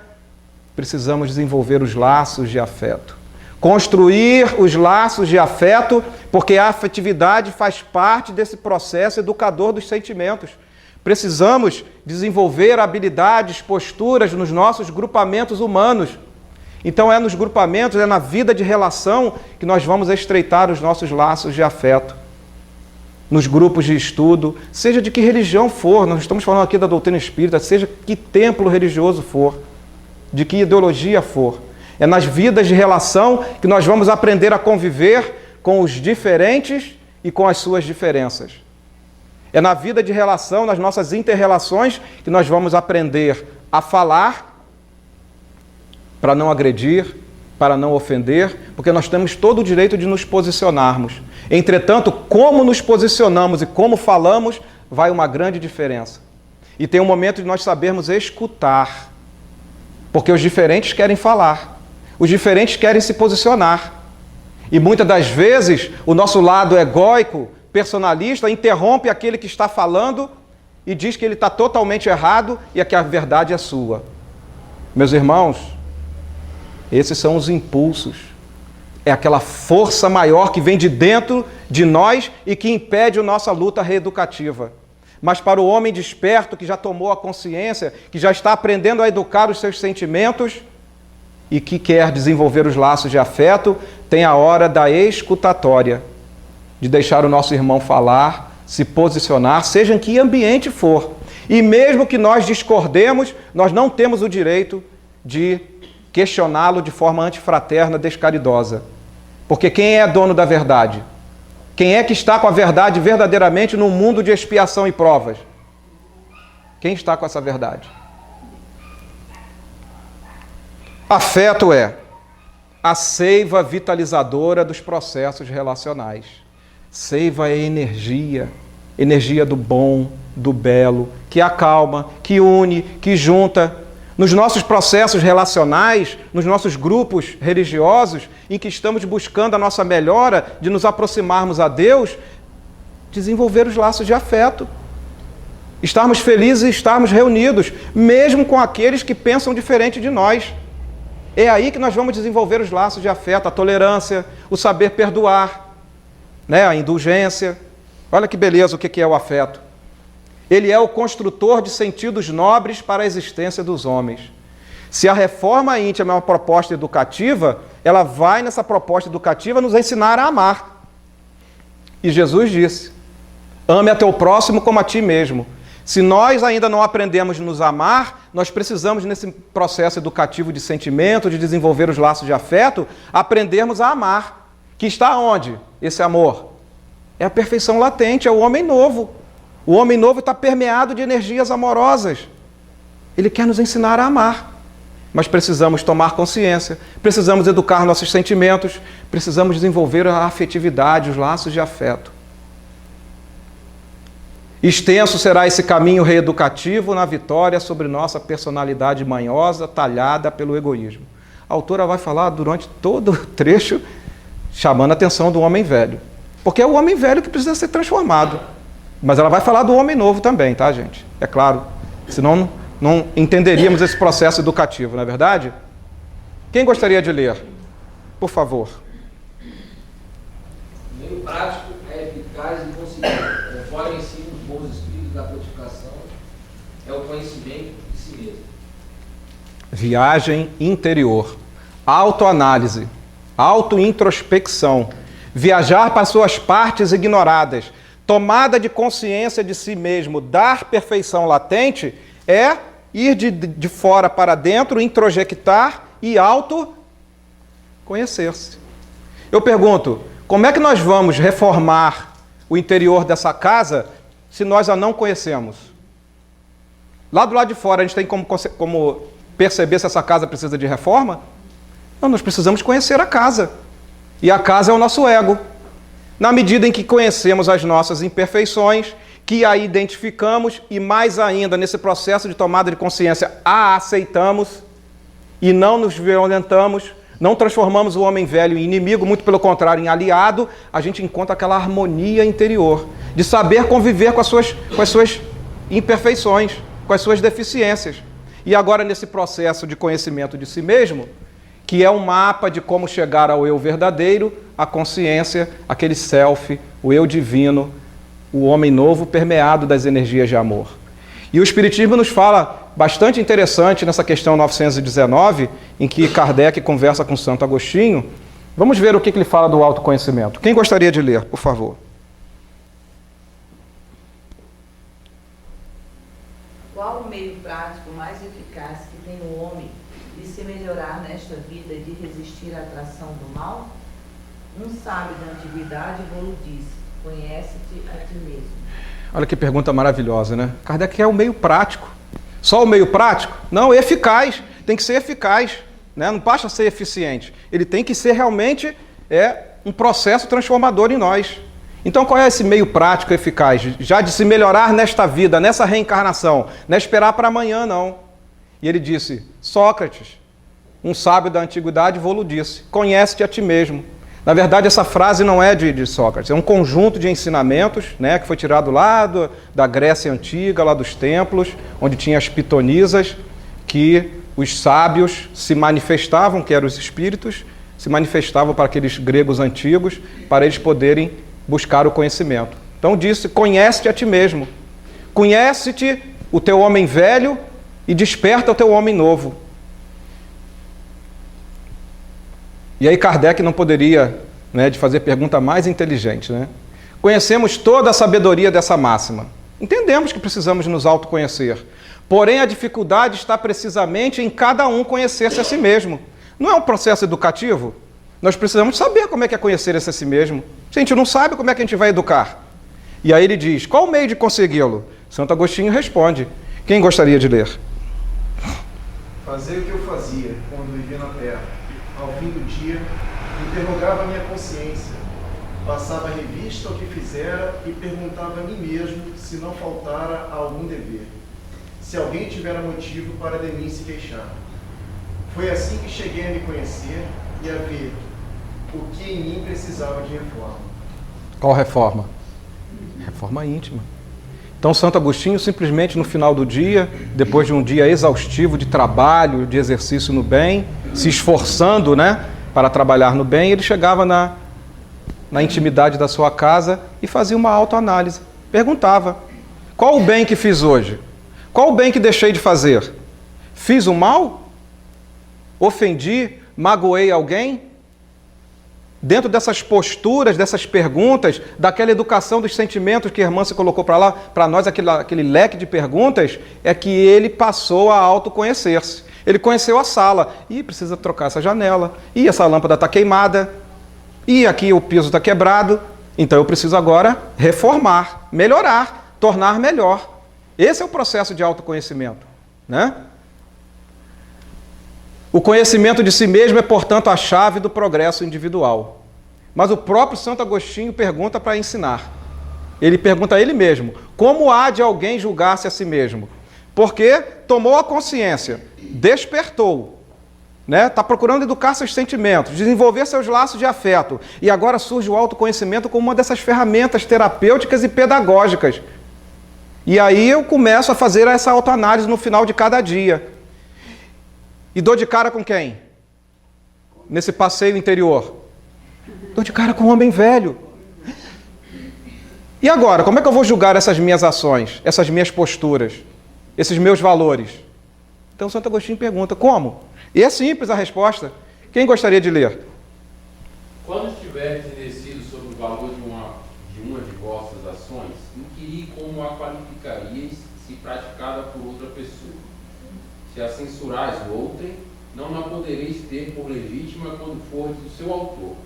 Speaker 1: Precisamos desenvolver os laços de afeto. Construir os laços de afeto, porque a afetividade faz parte desse processo educador dos sentimentos. Precisamos desenvolver habilidades, posturas nos nossos grupamentos humanos. Então é nos grupamentos, é na vida de relação que nós vamos estreitar os nossos laços de afeto. Nos grupos de estudo, seja de que religião for, nós estamos falando aqui da doutrina espírita, seja que templo religioso for, de que ideologia for. É nas vidas de relação que nós vamos aprender a conviver com os diferentes e com as suas diferenças. É na vida de relação, nas nossas inter-relações, que nós vamos aprender a falar para não agredir, para não ofender, porque nós temos todo o direito de nos posicionarmos. Entretanto, como nos posicionamos e como falamos, vai uma grande diferença. E tem um momento de nós sabermos escutar, porque os diferentes querem falar, os diferentes querem se posicionar. E muitas das vezes, o nosso lado egóico, personalista, interrompe aquele que está falando e diz que ele está totalmente errado e que a verdade é sua. Meus irmãos, esses são os impulsos. É aquela força maior que vem de dentro de nós e que impede a nossa luta reeducativa. Mas para o homem desperto, que já tomou a consciência, que já está aprendendo a educar os seus sentimentos e que quer desenvolver os laços de afeto, tem a hora da escutatória, de deixar o nosso irmão falar, se posicionar, seja em que ambiente for. E mesmo que nós discordemos, nós não temos o direito de questioná-lo de forma antifraterna, descaridosa. Porque quem é dono da verdade? Quem é que está com a verdade verdadeiramente num mundo de expiação e provas? Quem está com essa verdade? Afeto é a seiva vitalizadora dos processos relacionais. Seiva é energia, energia do bom, do belo, que acalma, que une, que junta. Nos nossos processos relacionais, nos nossos grupos religiosos, em que estamos buscando a nossa melhora, de nos aproximarmos a Deus, desenvolver os laços de afeto. Estarmos felizes e estarmos reunidos, mesmo com aqueles que pensam diferente de nós. É aí que nós vamos desenvolver os laços de afeto, a tolerância, o saber perdoar, né? A indulgência. Olha que beleza o que é o afeto. Ele é o construtor de sentidos nobres para a existência dos homens. Se a reforma íntima é uma proposta educativa, ela vai nessa proposta educativa nos ensinar a amar. E Jesus disse, ame a teu próximo como a ti mesmo. Se nós ainda não aprendemos a nos amar, nós precisamos, nesse processo educativo de sentimento, de desenvolver os laços de afeto, aprendermos a amar. Que está onde? Esse amor? É a perfeição latente, é o homem novo. O homem novo está permeado de energias amorosas. Ele quer nos ensinar a amar. Mas precisamos tomar consciência, precisamos educar nossos sentimentos, precisamos desenvolver a afetividade, os laços de afeto. Extenso será esse caminho reeducativo na vitória sobre nossa personalidade manhosa, talhada pelo egoísmo. A autora vai falar durante todo o trecho, chamando a atenção do homem velho. Porque é o homem velho que precisa ser transformado. Mas ela vai falar do homem novo também, tá, gente? É claro. Senão não entenderíamos esse processo educativo, não é verdade? Quem gostaria de ler? Por favor.
Speaker 4: O meio prático é eficaz e consistente. Conforme ensino os bons espíritos da codificação, é o conhecimento de si mesmo.
Speaker 1: Viagem interior, autoanálise, autointrospecção, viajar para suas partes ignoradas, tomada de consciência de si mesmo, dar perfeição latente, é ir de fora para dentro, introjectar e auto-conhecer-se. Eu pergunto, como é que nós vamos reformar o interior dessa casa se nós a não conhecemos? Lá do lado de fora, a gente tem como perceber se essa casa precisa de reforma? Não, nós precisamos conhecer a casa. E a casa é o nosso ego. Na medida em que conhecemos as nossas imperfeições, que a identificamos e, mais ainda, nesse processo de tomada de consciência, a aceitamos e não nos violentamos, não transformamos o homem velho em inimigo, muito pelo contrário, em aliado, a gente encontra aquela harmonia interior, de saber conviver com as suas imperfeições, com as suas deficiências. E agora, nesse processo de conhecimento de si mesmo, que é um mapa de como chegar ao eu verdadeiro, a consciência, aquele self, o eu divino, o homem novo permeado das energias de amor. E o Espiritismo nos fala bastante interessante nessa questão 919, em que Kardec conversa com Santo Agostinho. Vamos ver o que ele fala do autoconhecimento. Quem gostaria de ler, por favor?
Speaker 2: Qual o meio prático mais eficaz que tem o homem de se melhorar nesta vida e de resistir à atração do mal? Um sábio da antiguidade vos disse, conhece-te a ti mesmo.
Speaker 1: Olha que pergunta maravilhosa, né? Kardec quer o meio prático. Só o meio prático? Não, eficaz. Tem que ser eficaz, né? Não basta ser eficiente. Ele tem que ser realmente um processo transformador em nós. Então, qual é esse meio prático eficaz? Já de se melhorar nesta vida, nessa reencarnação. Não é esperar para amanhã, não. E ele disse, Sócrates, um sábio da antiguidade, vos disse, conhece-te a ti mesmo. Na verdade, essa frase não é de Sócrates, é um conjunto de ensinamentos, né, que foi tirado lá da Grécia Antiga, lá dos templos, onde tinha as pitonisas, que os sábios se manifestavam, que eram os espíritos, se manifestavam para aqueles gregos antigos, para eles poderem buscar o conhecimento. Então disse, conhece-te a ti mesmo, conhece-te o teu homem velho e desperta o teu homem novo. E aí Kardec não poderia, de fazer pergunta mais inteligente, né? Conhecemos toda a sabedoria dessa máxima. Entendemos que precisamos nos autoconhecer. Porém, a dificuldade está precisamente em cada um conhecer-se a si mesmo. Não é um processo educativo? Nós precisamos saber como é que é conhecer-se a si mesmo. Se a gente não sabe, como é que a gente vai educar? E aí ele diz, qual o meio de consegui-lo? Santo Agostinho responde. Quem gostaria de ler?
Speaker 5: Fazer o que eu fazia quando vivia na Terra. Ao fim do dia, interrogava a minha consciência, passava a revista ao que fizera e perguntava a mim mesmo se não faltara algum dever, se alguém tivera motivo para de mim se queixar. Foi assim que cheguei a me conhecer e a ver o que em mim precisava de reforma.
Speaker 1: Qual reforma? Reforma íntima. Então, Santo Agostinho, simplesmente no final do dia, depois de um dia exaustivo de trabalho, de exercício no bem, se esforçando, para trabalhar no bem, ele chegava na intimidade da sua casa e fazia uma autoanálise. Perguntava, qual o bem que fiz hoje? Qual o bem que deixei de fazer? Fiz o mal ofendi, magoei alguém? Dentro dessas posturas, dessas perguntas, daquela educação dos sentimentos que a irmã se colocou para nós, aquele leque de perguntas, é que ele passou a autoconhecer-se. Ele conheceu a sala. Ih, precisa trocar essa janela. Ih, essa lâmpada está queimada. Ih, aqui o piso está quebrado. Então eu preciso agora reformar, melhorar, tornar melhor. Esse é o processo de autoconhecimento, né? O conhecimento de si mesmo é, portanto, a chave do progresso individual. Mas o próprio Santo Agostinho pergunta para ensinar. Ele pergunta a ele mesmo, como há de alguém julgar-se a si mesmo? Porque tomou a consciência, despertou, né? Está procurando educar seus sentimentos, desenvolver seus laços de afeto. E agora surge o autoconhecimento como uma dessas ferramentas terapêuticas e pedagógicas. E aí eu começo a fazer essa autoanálise no final de cada dia. E dou de cara com quem? Nesse passeio interior. Dou de cara com o homem velho. E agora, como é que eu vou julgar essas minhas ações, essas minhas posturas, esses meus valores? Então Santo Agostinho pergunta, como? E é simples a resposta. Quem gostaria de ler?
Speaker 6: Quando estiveres indeciso sobre o valor de uma de vossas ações, inquiri como a qualificarias se praticada por outra pessoa. Se a censurais outrem, não a podereis ter por legítima quando fordes o seu autor,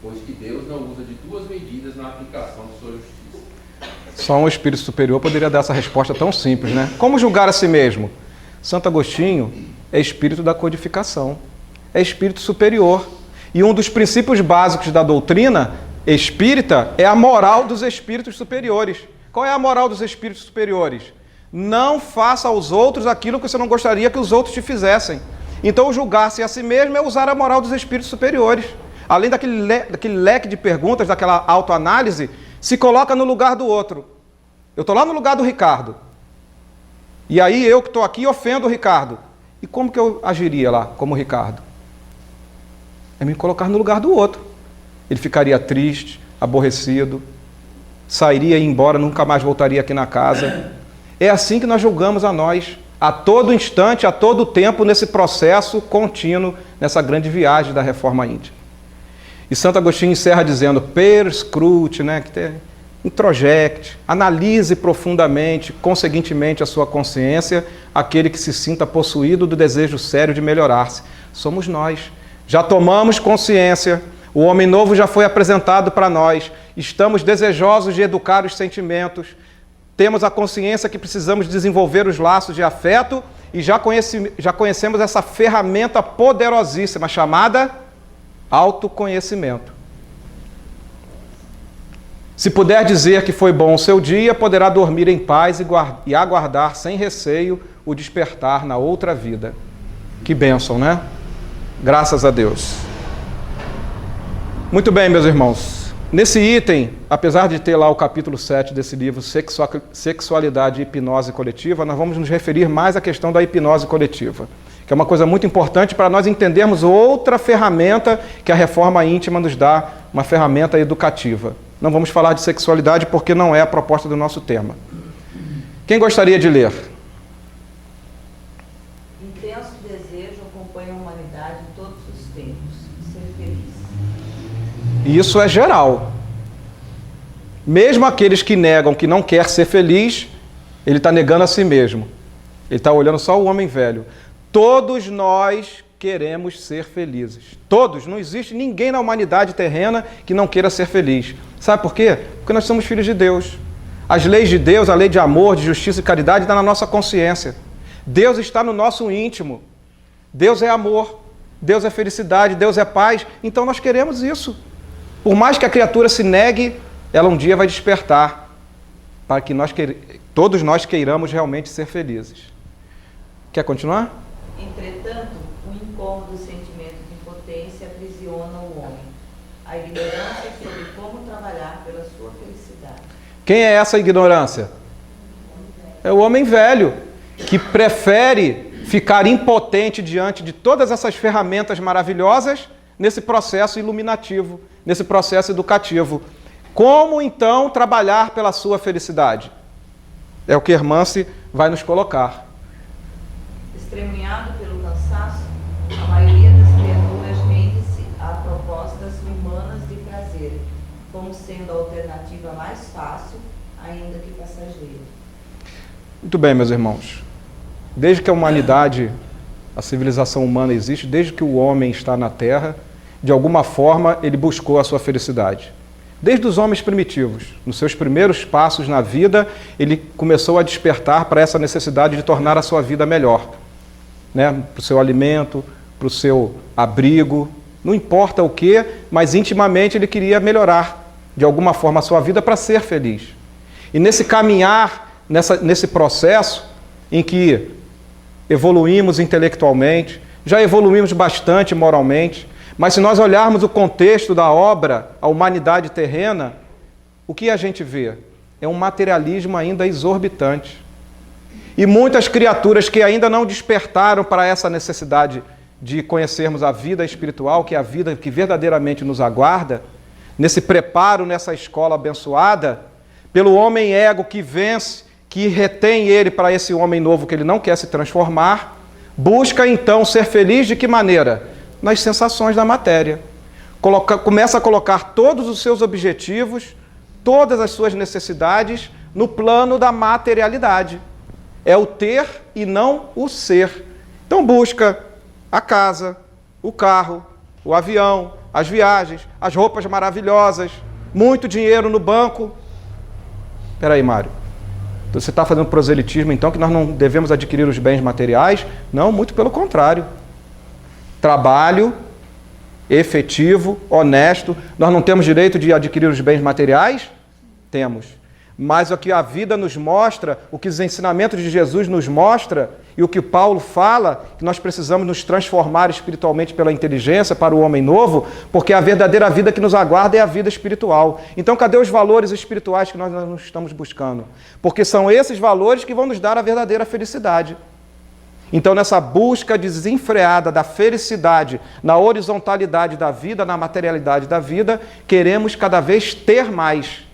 Speaker 6: pois que Deus não usa de duas medidas na aplicação de sua justiça.
Speaker 1: Só um espírito superior poderia dar essa resposta tão simples, né? Como julgar a si mesmo? Santo Agostinho é espírito da codificação, é espírito superior. E um dos princípios básicos da doutrina espírita é a moral dos espíritos superiores. Qual é a moral dos espíritos superiores? Não faça aos outros aquilo que você não gostaria que os outros te fizessem. Então, julgar-se a si mesmo é usar a moral dos espíritos superiores. Além daquele leque de perguntas, daquela autoanálise, se coloca no lugar do outro. Eu estou lá no lugar do Ricardo. E aí eu que estou aqui ofendo o Ricardo. E como que eu agiria lá como Ricardo? É me colocar no lugar do outro. Ele ficaria triste, aborrecido, sairia e ia embora, nunca mais voltaria aqui na casa. É assim que nós julgamos a nós, a todo instante, a todo tempo, nesse processo contínuo, nessa grande viagem da reforma íntima. E Santo Agostinho encerra dizendo, perscrute, né, introjecte, analise profundamente, conseguintemente a sua consciência, aquele que se sinta possuído do desejo sério de melhorar-se. Somos nós. Já tomamos consciência, o homem novo já foi apresentado para nós, estamos desejosos de educar os sentimentos, temos a consciência que precisamos desenvolver os laços de afeto e já conhecemos essa ferramenta poderosíssima chamada autoconhecimento. Se puder dizer que foi bom o seu dia, poderá dormir em paz e aguardar sem receio o despertar na outra vida. Que bênção, né? Graças a Deus. Muito bem, meus irmãos. Nesse item, apesar de ter lá o capítulo 7 desse livro, Sexualidade e Hipnose Coletiva, nós vamos nos referir mais à questão da hipnose coletiva, que é uma coisa muito importante para nós entendermos outra ferramenta que a reforma íntima nos dá, uma ferramenta educativa. Não vamos falar de sexualidade porque não é a proposta do nosso tema. Quem gostaria de ler?
Speaker 2: Intenso desejo acompanha a humanidade em todos os tempos. Ser feliz.
Speaker 1: Isso é geral. Mesmo aqueles que negam que não quer ser feliz, ele está negando a si mesmo. Ele está olhando só o homem velho. Todos nós queremos ser felizes. Todos. Não existe ninguém na humanidade terrena que não queira ser feliz. Sabe por quê? Porque nós somos filhos de Deus. As leis de Deus, a lei de amor, de justiça e caridade está na nossa consciência. Deus está no nosso íntimo. Deus é amor. Deus é felicidade. Deus é paz. Então nós queremos isso. Por mais que a criatura se negue, ela um dia vai despertar para que todos nós queiramos realmente ser felizes. Quer continuar?
Speaker 2: Entretanto, o incômodo sentimento de impotência aprisiona o homem. A ignorância sobre como trabalhar pela sua felicidade.
Speaker 1: Quem é essa ignorância? É o homem velho, que prefere ficar impotente diante de todas essas ferramentas maravilhosas nesse processo iluminativo, nesse processo educativo. Como, então, trabalhar pela sua felicidade? É o que Hermance vai nos colocar.
Speaker 2: Estremunhado pelo cansaço, A maioria das criaturas rende-se a propostas humanas de prazer, como sendo a alternativa mais fácil, ainda que passageira.
Speaker 1: Muito bem, meus irmãos. Desde que a humanidade, a civilização humana existe, desde que o homem está na Terra, de alguma forma ele buscou a sua felicidade. Desde os homens primitivos, nos seus primeiros passos na vida, ele começou a despertar para essa necessidade de tornar a sua vida melhor, né? Para o seu alimento, para o seu abrigo, não importa o que, mas intimamente ele queria melhorar de alguma forma a sua vida para ser feliz. E nesse caminhar, nesse processo em que evoluímos intelectualmente, já evoluímos bastante moralmente, mas se nós olharmos o contexto da obra, a humanidade terrena, o que a gente vê? É um materialismo ainda exorbitante. E muitas criaturas que ainda não despertaram para essa necessidade de conhecermos a vida espiritual, que é a vida que verdadeiramente nos aguarda, nesse preparo, nessa escola abençoada, pelo homem ego que vence, que retém ele para esse homem novo que ele não quer se transformar, busca então ser feliz de que maneira? Nas sensações da matéria. Começa a colocar todos os seus objetivos, todas as suas necessidades no plano da materialidade. É o ter e não o ser. Então busca a casa, o carro, o avião, as viagens, as roupas maravilhosas, muito dinheiro no banco. Espera aí, Mário. Você está fazendo proselitismo, então, que nós não devemos adquirir os bens materiais? Não, muito pelo contrário. Trabalho efetivo, honesto. Nós não temos direito de adquirir os bens materiais? Temos. Mas o que a vida nos mostra, o que os ensinamentos de Jesus nos mostra e o que Paulo fala, que nós precisamos nos transformar espiritualmente pela inteligência para o homem novo, porque a verdadeira vida que nos aguarda é a vida espiritual. Então, cadê os valores espirituais que nós não estamos buscando? Porque são esses valores que vão nos dar a verdadeira felicidade. Então, nessa busca desenfreada da felicidade, na horizontalidade da vida, na materialidade da vida, queremos cada vez ter mais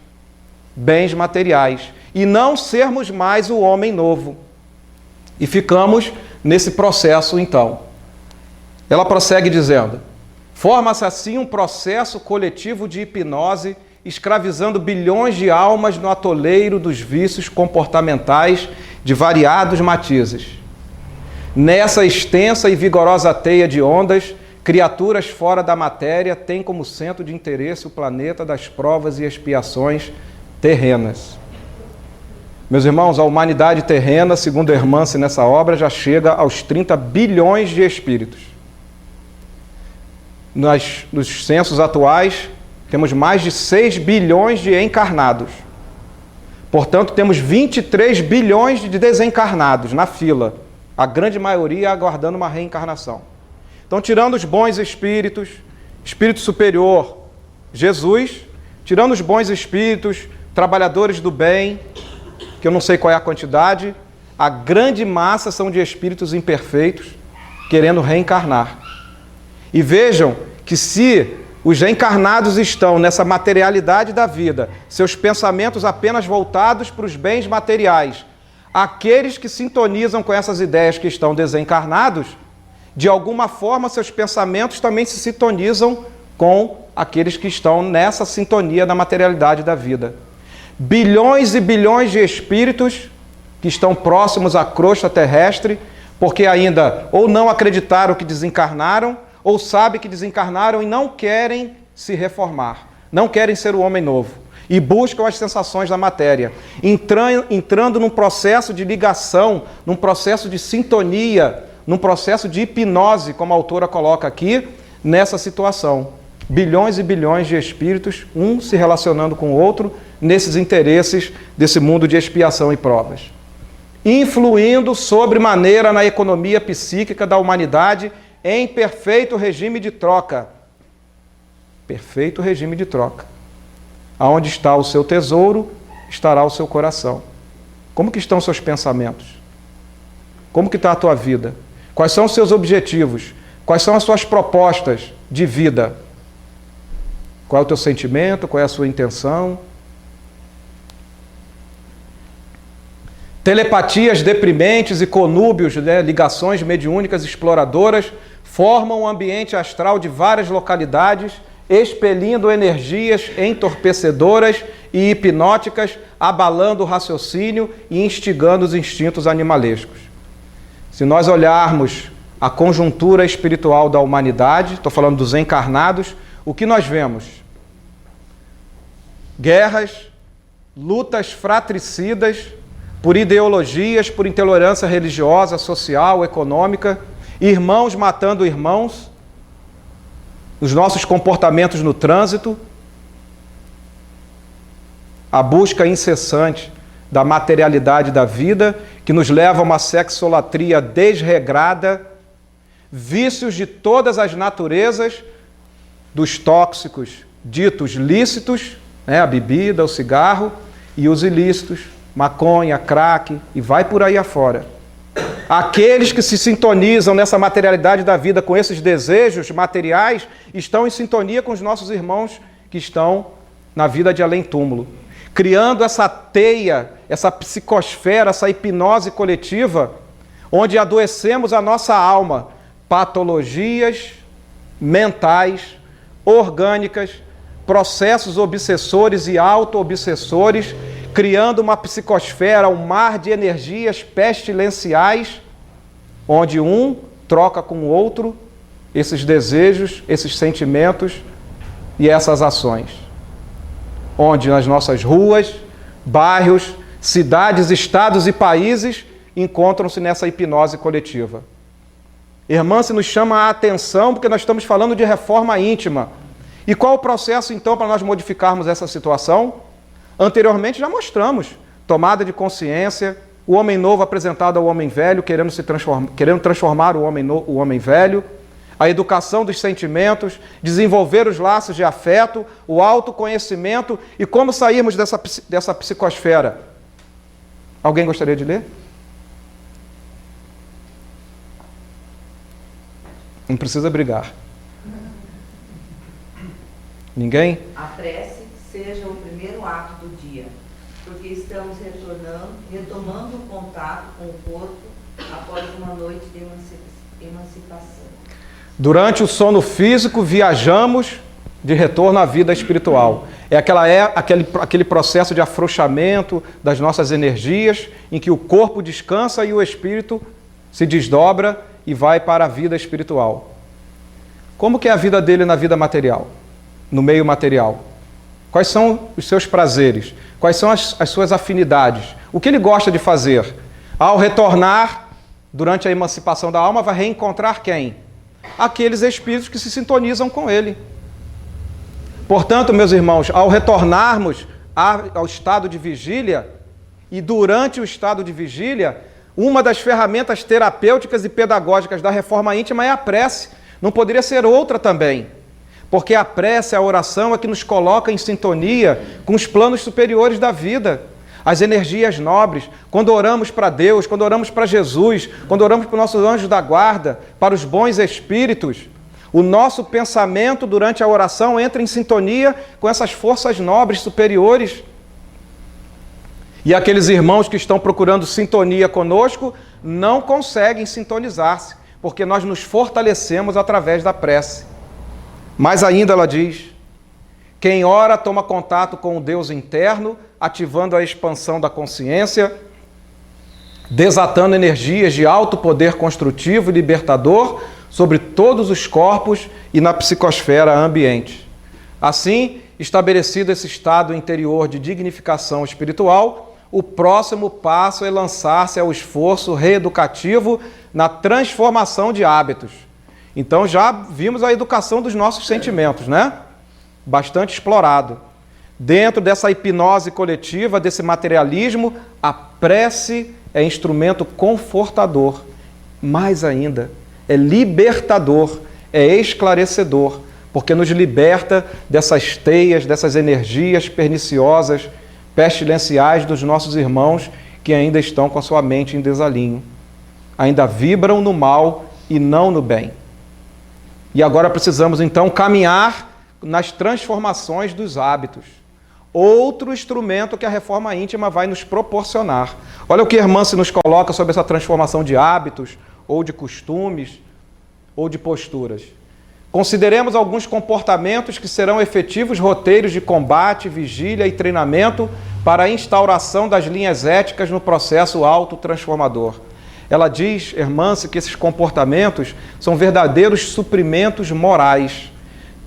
Speaker 1: bens materiais e não sermos mais o homem novo. E ficamos nesse processo, então. Ela prossegue dizendo: forma-se assim um processo coletivo de hipnose, escravizando bilhões de almas no atoleiro dos vícios comportamentais de variados matizes. Nessa extensa e vigorosa teia de ondas, criaturas fora da matéria têm como centro de interesse o planeta das provas e expiações terrenas. Meus irmãos, a humanidade terrena, segundo Hermance nessa obra, já chega aos 30 bilhões de espíritos. Nos censos atuais, temos mais de 6 bilhões de encarnados. Portanto, temos 23 bilhões de desencarnados na fila. A grande maioria aguardando uma reencarnação. Então, tirando os bons espíritos, espírito superior, Jesus, tirando os bons espíritos, trabalhadores do bem, que eu não sei qual é a quantidade, a grande massa são de espíritos imperfeitos, querendo reencarnar. E vejam que se os reencarnados estão nessa materialidade da vida, seus pensamentos apenas voltados para os bens materiais, aqueles que sintonizam com essas ideias que estão desencarnados, de alguma forma seus pensamentos também se sintonizam com aqueles que estão nessa sintonia da materialidade da vida. Bilhões e bilhões de espíritos que estão próximos à crosta terrestre, porque ainda ou não acreditaram que desencarnaram, ou sabem que desencarnaram e não querem se reformar, não querem ser o homem novo. E buscam as sensações da matéria, entrando num processo de ligação, num processo de sintonia, num processo de hipnose, como a autora coloca aqui, nessa situação. Bilhões e bilhões de espíritos, um se relacionando com o outro, nesses interesses desse mundo de expiação e provas. Influindo sobremaneira na economia psíquica da humanidade em perfeito regime de troca. Perfeito regime de troca. Aonde está o seu tesouro, estará o seu coração. Como que estão os seus pensamentos? Como que está a tua vida? Quais são os seus objetivos? Quais são as suas propostas de vida? Qual é o teu sentimento? Qual é a sua intenção? Telepatias deprimentes e conúbios, ligações mediúnicas exploradoras, formam um ambiente astral de várias localidades, expelindo energias entorpecedoras e hipnóticas, abalando o raciocínio e instigando os instintos animalescos. Se nós olharmos a conjuntura espiritual da humanidade, estou falando dos encarnados, o que nós vemos? Guerras, lutas fratricidas por ideologias, por intolerância religiosa, social, econômica, irmãos matando irmãos, os nossos comportamentos no trânsito, a busca incessante da materialidade da vida, que nos leva a uma sexolatria desregrada, vícios de todas as naturezas, dos tóxicos ditos lícitos, né, a bebida, o cigarro, e os ilícitos, maconha, crack, e vai por aí afora. Aqueles que se sintonizam nessa materialidade da vida com esses desejos materiais estão em sintonia com os nossos irmãos que estão na vida de além-túmulo, criando essa teia, essa psicosfera, essa hipnose coletiva, onde adoecemos a nossa alma, patologias mentais, orgânicas, processos obsessores e auto-obsessores, criando uma psicosfera, um mar de energias pestilenciais, onde um troca com o outro esses desejos, esses sentimentos e essas ações. Onde nas nossas ruas, bairros, cidades, estados e países encontram-se nessa hipnose coletiva. Irmã, se nos chama a atenção porque nós estamos falando de reforma íntima. E qual o processo, então, para nós modificarmos essa situação? Anteriormente já mostramos. Tomada de consciência, o homem novo apresentado ao homem velho, querendo transformar o homem velho, a educação dos sentimentos, desenvolver os laços de afeto, o autoconhecimento e como sairmos dessa psicosfera. Alguém gostaria de ler? Não precisa brigar. Ninguém?
Speaker 2: A prece seja o primeiro ato do dia, porque estamos retomando o contato com o corpo após uma noite de emancipação.
Speaker 1: Durante o sono físico, viajamos de retorno à vida espiritual. É aquele processo de afrouxamento das nossas energias, em que o corpo descansa e o espírito se desdobra e vai para a vida espiritual. Como que é a vida dele na vida material, no meio material? Quais são os seus prazeres? Quais são as suas afinidades? O que ele gosta de fazer? Ao retornar, durante a emancipação da alma, vai reencontrar quem? Aqueles espíritos que se sintonizam com ele. Portanto, meus irmãos, ao retornarmos ao estado de vigília, e durante o estado de vigília, uma das ferramentas terapêuticas e pedagógicas da reforma íntima é a prece. Não poderia ser outra também. Porque a prece, a oração, é que nos coloca em sintonia com os planos superiores da vida, as energias nobres. Quando oramos para Deus, quando oramos para Jesus, quando oramos para os nossos anjos da guarda, para os bons espíritos, o nosso pensamento durante a oração entra em sintonia com essas forças nobres superiores. E aqueles irmãos que estão procurando sintonia conosco não conseguem sintonizar-se, porque nós nos fortalecemos através da prece. Mais ainda ela diz, quem ora toma contato com o Deus interno, ativando a expansão da consciência, desatando energias de alto poder construtivo e libertador sobre todos os corpos e na psicosfera ambiente. Assim, estabelecido esse estado interior de dignificação espiritual, o próximo passo é lançar-se ao esforço reeducativo na transformação de hábitos. Então já vimos a educação dos nossos sentimentos, né? Bastante explorado. Dentro dessa hipnose coletiva, desse materialismo, a prece é instrumento confortador. Mais ainda, é libertador, é esclarecedor, porque nos liberta dessas teias, dessas energias perniciosas, pestilenciais dos nossos irmãos que ainda estão com a sua mente em desalinho. Ainda vibram no mal e não no bem. E agora precisamos então caminhar nas transformações dos hábitos. Outro instrumento que a reforma íntima vai nos proporcionar. Olha o que a irmã se nos coloca sobre essa transformação de hábitos ou de costumes. ou de posturas. Consideremos alguns comportamentos que serão efetivos roteiros de combate, vigília e treinamento para a instauração das linhas éticas no processo autotransformador. Ela diz, Hermance, que esses comportamentos são verdadeiros suprimentos morais,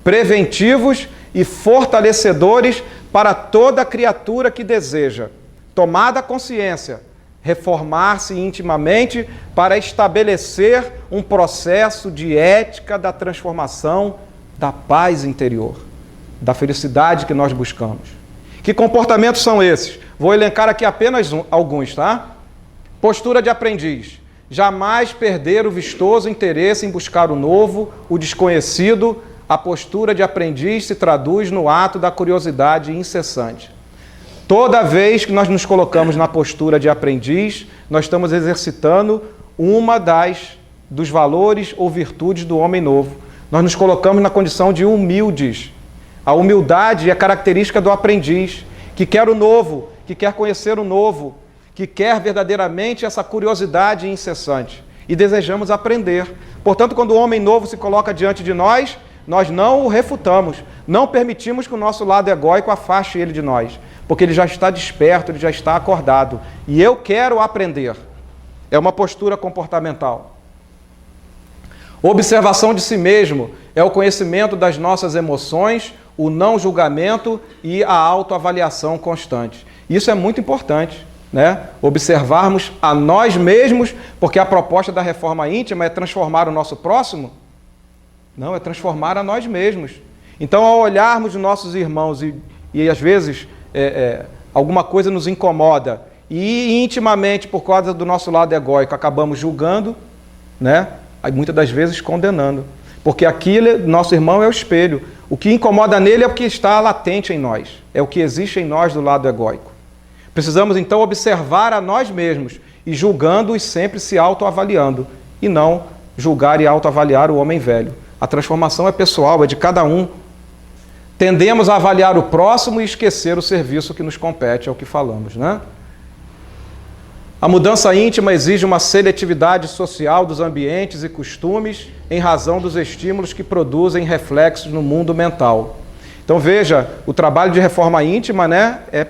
Speaker 1: preventivos e fortalecedores para toda criatura que deseja, tomada a consciência, reformar-se intimamente para estabelecer um processo de ética da transformação da paz interior, da felicidade que nós buscamos. Que comportamentos são esses? Vou elencar aqui apenas alguns, tá? Postura de aprendiz. Jamais perder o vistoso interesse em buscar o novo, o desconhecido. A postura de aprendiz se traduz no ato da curiosidade incessante. Toda vez que nós nos colocamos na postura de aprendiz, nós estamos exercitando dos valores ou virtudes do homem novo. Nós nos colocamos na condição de humildes. A humildade é característica do aprendiz, que quer o novo, que quer conhecer o novo, que quer verdadeiramente essa curiosidade incessante. E desejamos aprender. Portanto, quando o homem novo se coloca diante de nós, nós não o refutamos, não permitimos que o nosso lado egóico afaste ele de nós, porque ele já está desperto, ele já está acordado. E eu quero aprender. É uma postura comportamental. Observação de si mesmo é o conhecimento das nossas emoções, o não julgamento e a autoavaliação constante. Isso é muito importante, né? Observarmos a nós mesmos, porque a proposta da reforma íntima é transformar o nosso próximo. Não, é transformar a nós mesmos. Então, ao olharmos os nossos irmãos e às vezes alguma coisa nos incomoda e intimamente, por causa do nosso lado egóico, acabamos julgando, né? Aí, muitas das vezes condenando. Porque aquilo, nosso irmão é o espelho. O que incomoda nele é o que está latente em nós. É o que existe em nós do lado egóico. Precisamos, então, observar a nós mesmos e julgando e sempre se autoavaliando. E não julgar e autoavaliar o homem velho. A transformação é pessoal, é de cada um. Tendemos a avaliar o próximo e esquecer o serviço que nos compete, é o que falamos, né? A mudança íntima exige uma seletividade social dos ambientes e costumes em razão dos estímulos que produzem reflexos no mundo mental. Então veja, o trabalho de reforma íntima, né, é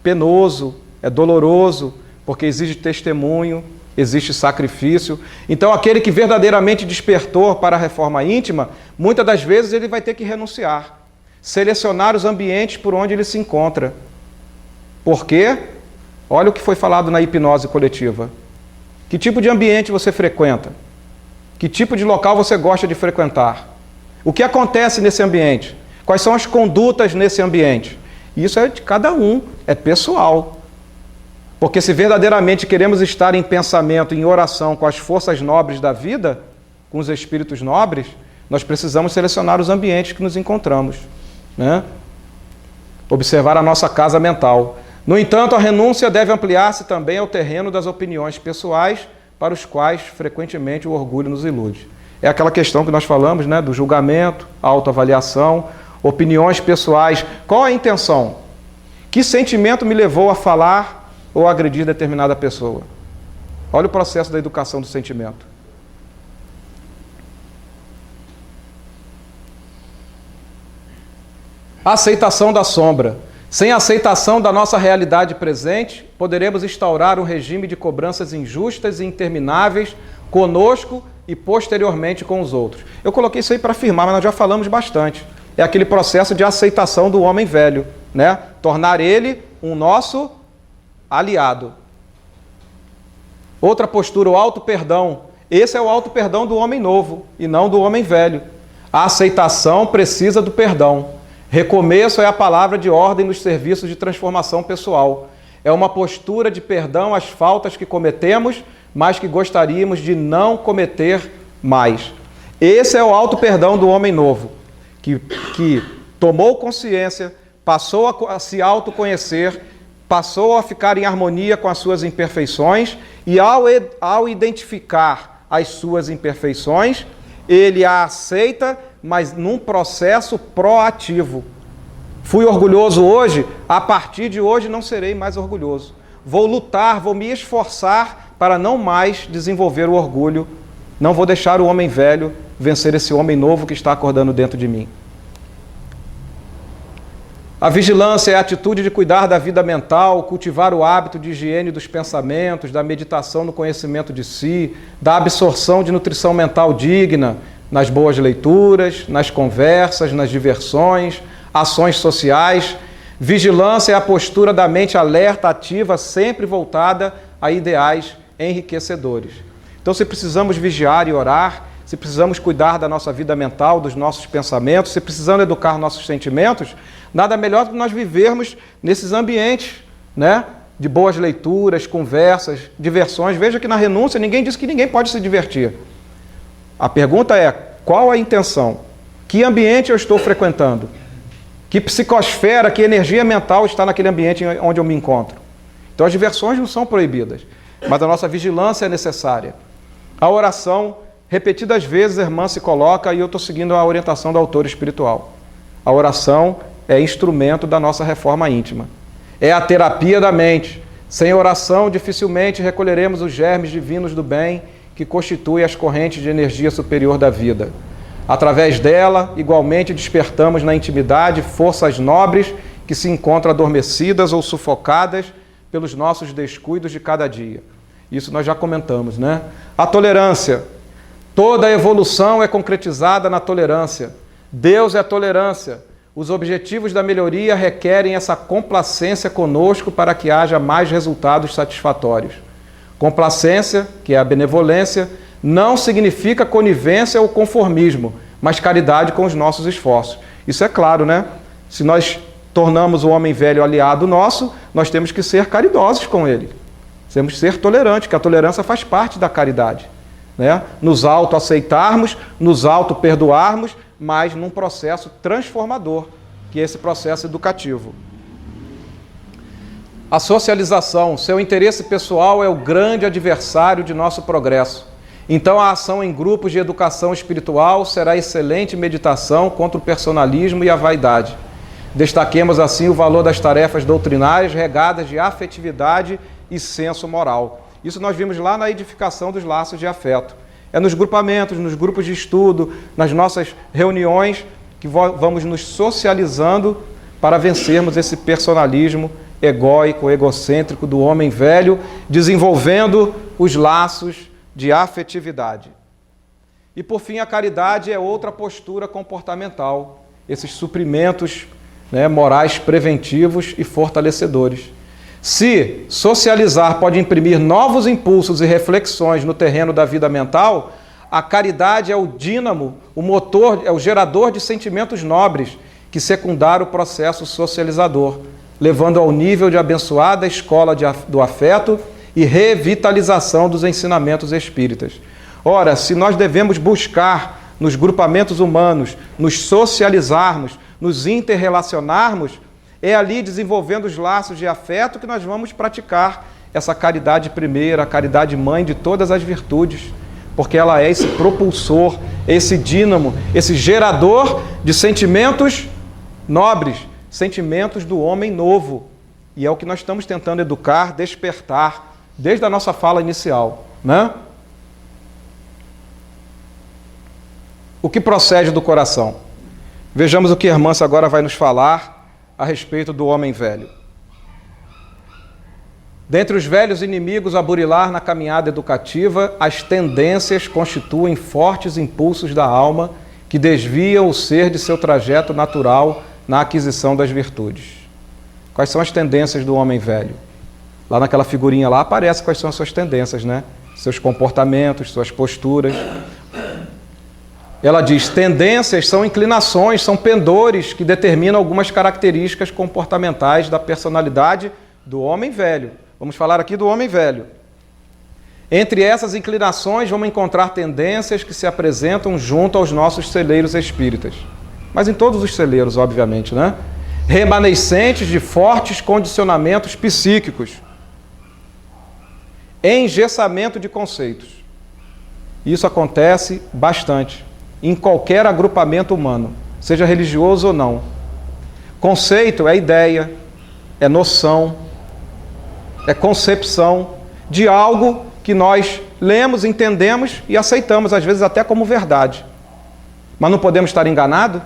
Speaker 1: penoso, é doloroso, porque exige testemunho, existe sacrifício. Então aquele que verdadeiramente despertou para a reforma íntima, muitas das vezes ele vai ter que renunciar, selecionar os ambientes por onde ele se encontra. Por quê? Olha o que foi falado na hipnose coletiva. Que tipo de ambiente você frequenta? Que tipo de local você gosta de frequentar? O que acontece nesse ambiente? Quais são as condutas nesse ambiente? Isso é de cada um, é pessoal. Porque se verdadeiramente queremos estar em pensamento, em oração com as forças nobres da vida, com os espíritos nobres, nós precisamos selecionar os ambientes que nos encontramos, né? Observar a nossa casa mental. No entanto, a renúncia deve ampliar-se também ao terreno das opiniões pessoais, para os quais frequentemente o orgulho nos ilude. É aquela questão que nós falamos, né, do julgamento, autoavaliação, opiniões pessoais. Qual a intenção? Que sentimento me levou a falar ou a agredir determinada pessoa? Olha o processo da educação do sentimento. A aceitação da sombra. Sem a aceitação da nossa realidade presente, poderemos instaurar um regime de cobranças injustas e intermináveis conosco e posteriormente com os outros. Eu coloquei isso aí para afirmar, mas nós já falamos bastante. É aquele processo de aceitação do homem velho, né? Tornar ele um nosso aliado. Outra postura, o auto-perdão. Esse é o auto-perdão do homem novo e não do homem velho. A aceitação precisa do perdão. Recomeço é a palavra de ordem nos serviços de transformação pessoal. É uma postura de perdão às faltas que cometemos, mas que gostaríamos de não cometer mais. Esse é o auto-perdão do homem novo, que tomou consciência, passou a se autoconhecer, passou a ficar em harmonia com as suas imperfeições e ao identificar as suas imperfeições, ele a aceita, mas num processo proativo. Fui orgulhoso hoje, a partir de hoje não serei mais orgulhoso. Vou lutar, vou me esforçar para não mais desenvolver o orgulho Não vou deixar o homem velho vencer esse homem novo que está acordando dentro de mim. A vigilância é a atitude de cuidar da vida mental, cultivar o hábito de higiene dos pensamentos, da meditação no conhecimento de si, da absorção de nutrição mental digna, nas boas leituras, nas conversas, nas diversões, ações sociais. Vigilância é a postura da mente alerta, ativa, sempre voltada a ideais enriquecedores. Então, se precisamos vigiar e orar, se precisamos cuidar da nossa vida mental, dos nossos pensamentos, se precisamos educar nossos sentimentos, nada melhor do que nós vivermos nesses ambientes, né? De boas leituras, conversas, diversões. Veja que na renúncia ninguém diz que ninguém pode se divertir. A pergunta é, qual a intenção? Que ambiente eu estou frequentando? Que psicosfera, que energia mental está naquele ambiente onde eu me encontro? Então as diversões não são proibidas, mas a nossa vigilância é necessária. A oração, repetidas vezes, a irmã se coloca, e eu estou seguindo a orientação do autor espiritual. A oração é instrumento da nossa reforma íntima. É a terapia da mente. Sem oração, dificilmente recolheremos os germes divinos do bem que constituem as correntes de energia superior da vida. Através dela, igualmente, despertamos na intimidade forças nobres que se encontram adormecidas ou sufocadas pelos nossos descuidos de cada dia. Isso nós já comentamos, né? A tolerância. Toda a evolução é concretizada na tolerância. Deus é a tolerância. Os objetivos da melhoria requerem essa complacência conosco para que haja mais resultados satisfatórios. Complacência, que é a benevolência, não significa conivência ou conformismo, mas caridade com os nossos esforços. Isso é claro, né? Se nós tornamos o homem velho aliado nosso, nós temos que ser caridosos com ele. Temos que ser tolerantes, que a tolerância faz parte da caridade, né? Nos auto-aceitarmos, nos auto-perdoarmos, mas num processo transformador, que é esse processo educativo. A socialização, seu interesse pessoal é o grande adversário de nosso progresso. Então a ação em grupos de educação espiritual será excelente meditação contra o personalismo e a vaidade. Destaquemos assim o valor das tarefas doutrinárias regadas de afetividade e senso moral. Isso nós vimos lá na edificação dos laços de afeto. É nos grupamentos, nos grupos de estudo, nas nossas reuniões, que vamos nos socializando para vencermos esse personalismo egóico, egocêntrico do homem velho, desenvolvendo os laços de afetividade. E por fim, a caridade é outra postura comportamental, esses suprimentos, né, morais preventivos e fortalecedores. Se socializar pode imprimir novos impulsos e reflexões no terreno da vida mental, a caridade é o dínamo, o motor, é o gerador de sentimentos nobres que secundaram o processo socializador, levando ao nível de abençoada escola do afeto e revitalização dos ensinamentos espíritas. Ora, se nós devemos buscar nos grupamentos humanos, nos socializarmos, nos interrelacionarmos, é ali desenvolvendo os laços de afeto que nós vamos praticar essa caridade primeira, a caridade mãe de todas as virtudes, porque ela é esse propulsor, esse dínamo, esse gerador de sentimentos nobres, sentimentos do homem novo. E é o que nós estamos tentando educar, despertar, desde a nossa fala inicial, né? O que procede do coração? Vejamos o que a irmã agora vai nos falar a respeito do homem velho. Dentre os velhos inimigos a burilar na caminhada educativa, as tendências constituem fortes impulsos da alma que desviam o ser de seu trajeto natural na aquisição das virtudes. Quais são as tendências do homem velho? Lá naquela figurinha lá aparece quais são as suas tendências, né? Seus comportamentos, suas posturas. Ela diz, tendências são inclinações, são pendores que determinam algumas características comportamentais da personalidade do homem velho. Vamos falar aqui do homem velho. Entre essas inclinações, vamos encontrar tendências que se apresentam junto aos nossos celeiros espíritas. Mas em todos os celeiros, obviamente, né? Remanescentes de fortes condicionamentos psíquicos. Engessamento de conceitos. Isso acontece bastante em qualquer agrupamento humano, seja religioso ou não. Conceito é ideia, é noção, é concepção de algo que nós lemos, entendemos e aceitamos, às vezes até como verdade. Mas não podemos estar enganados?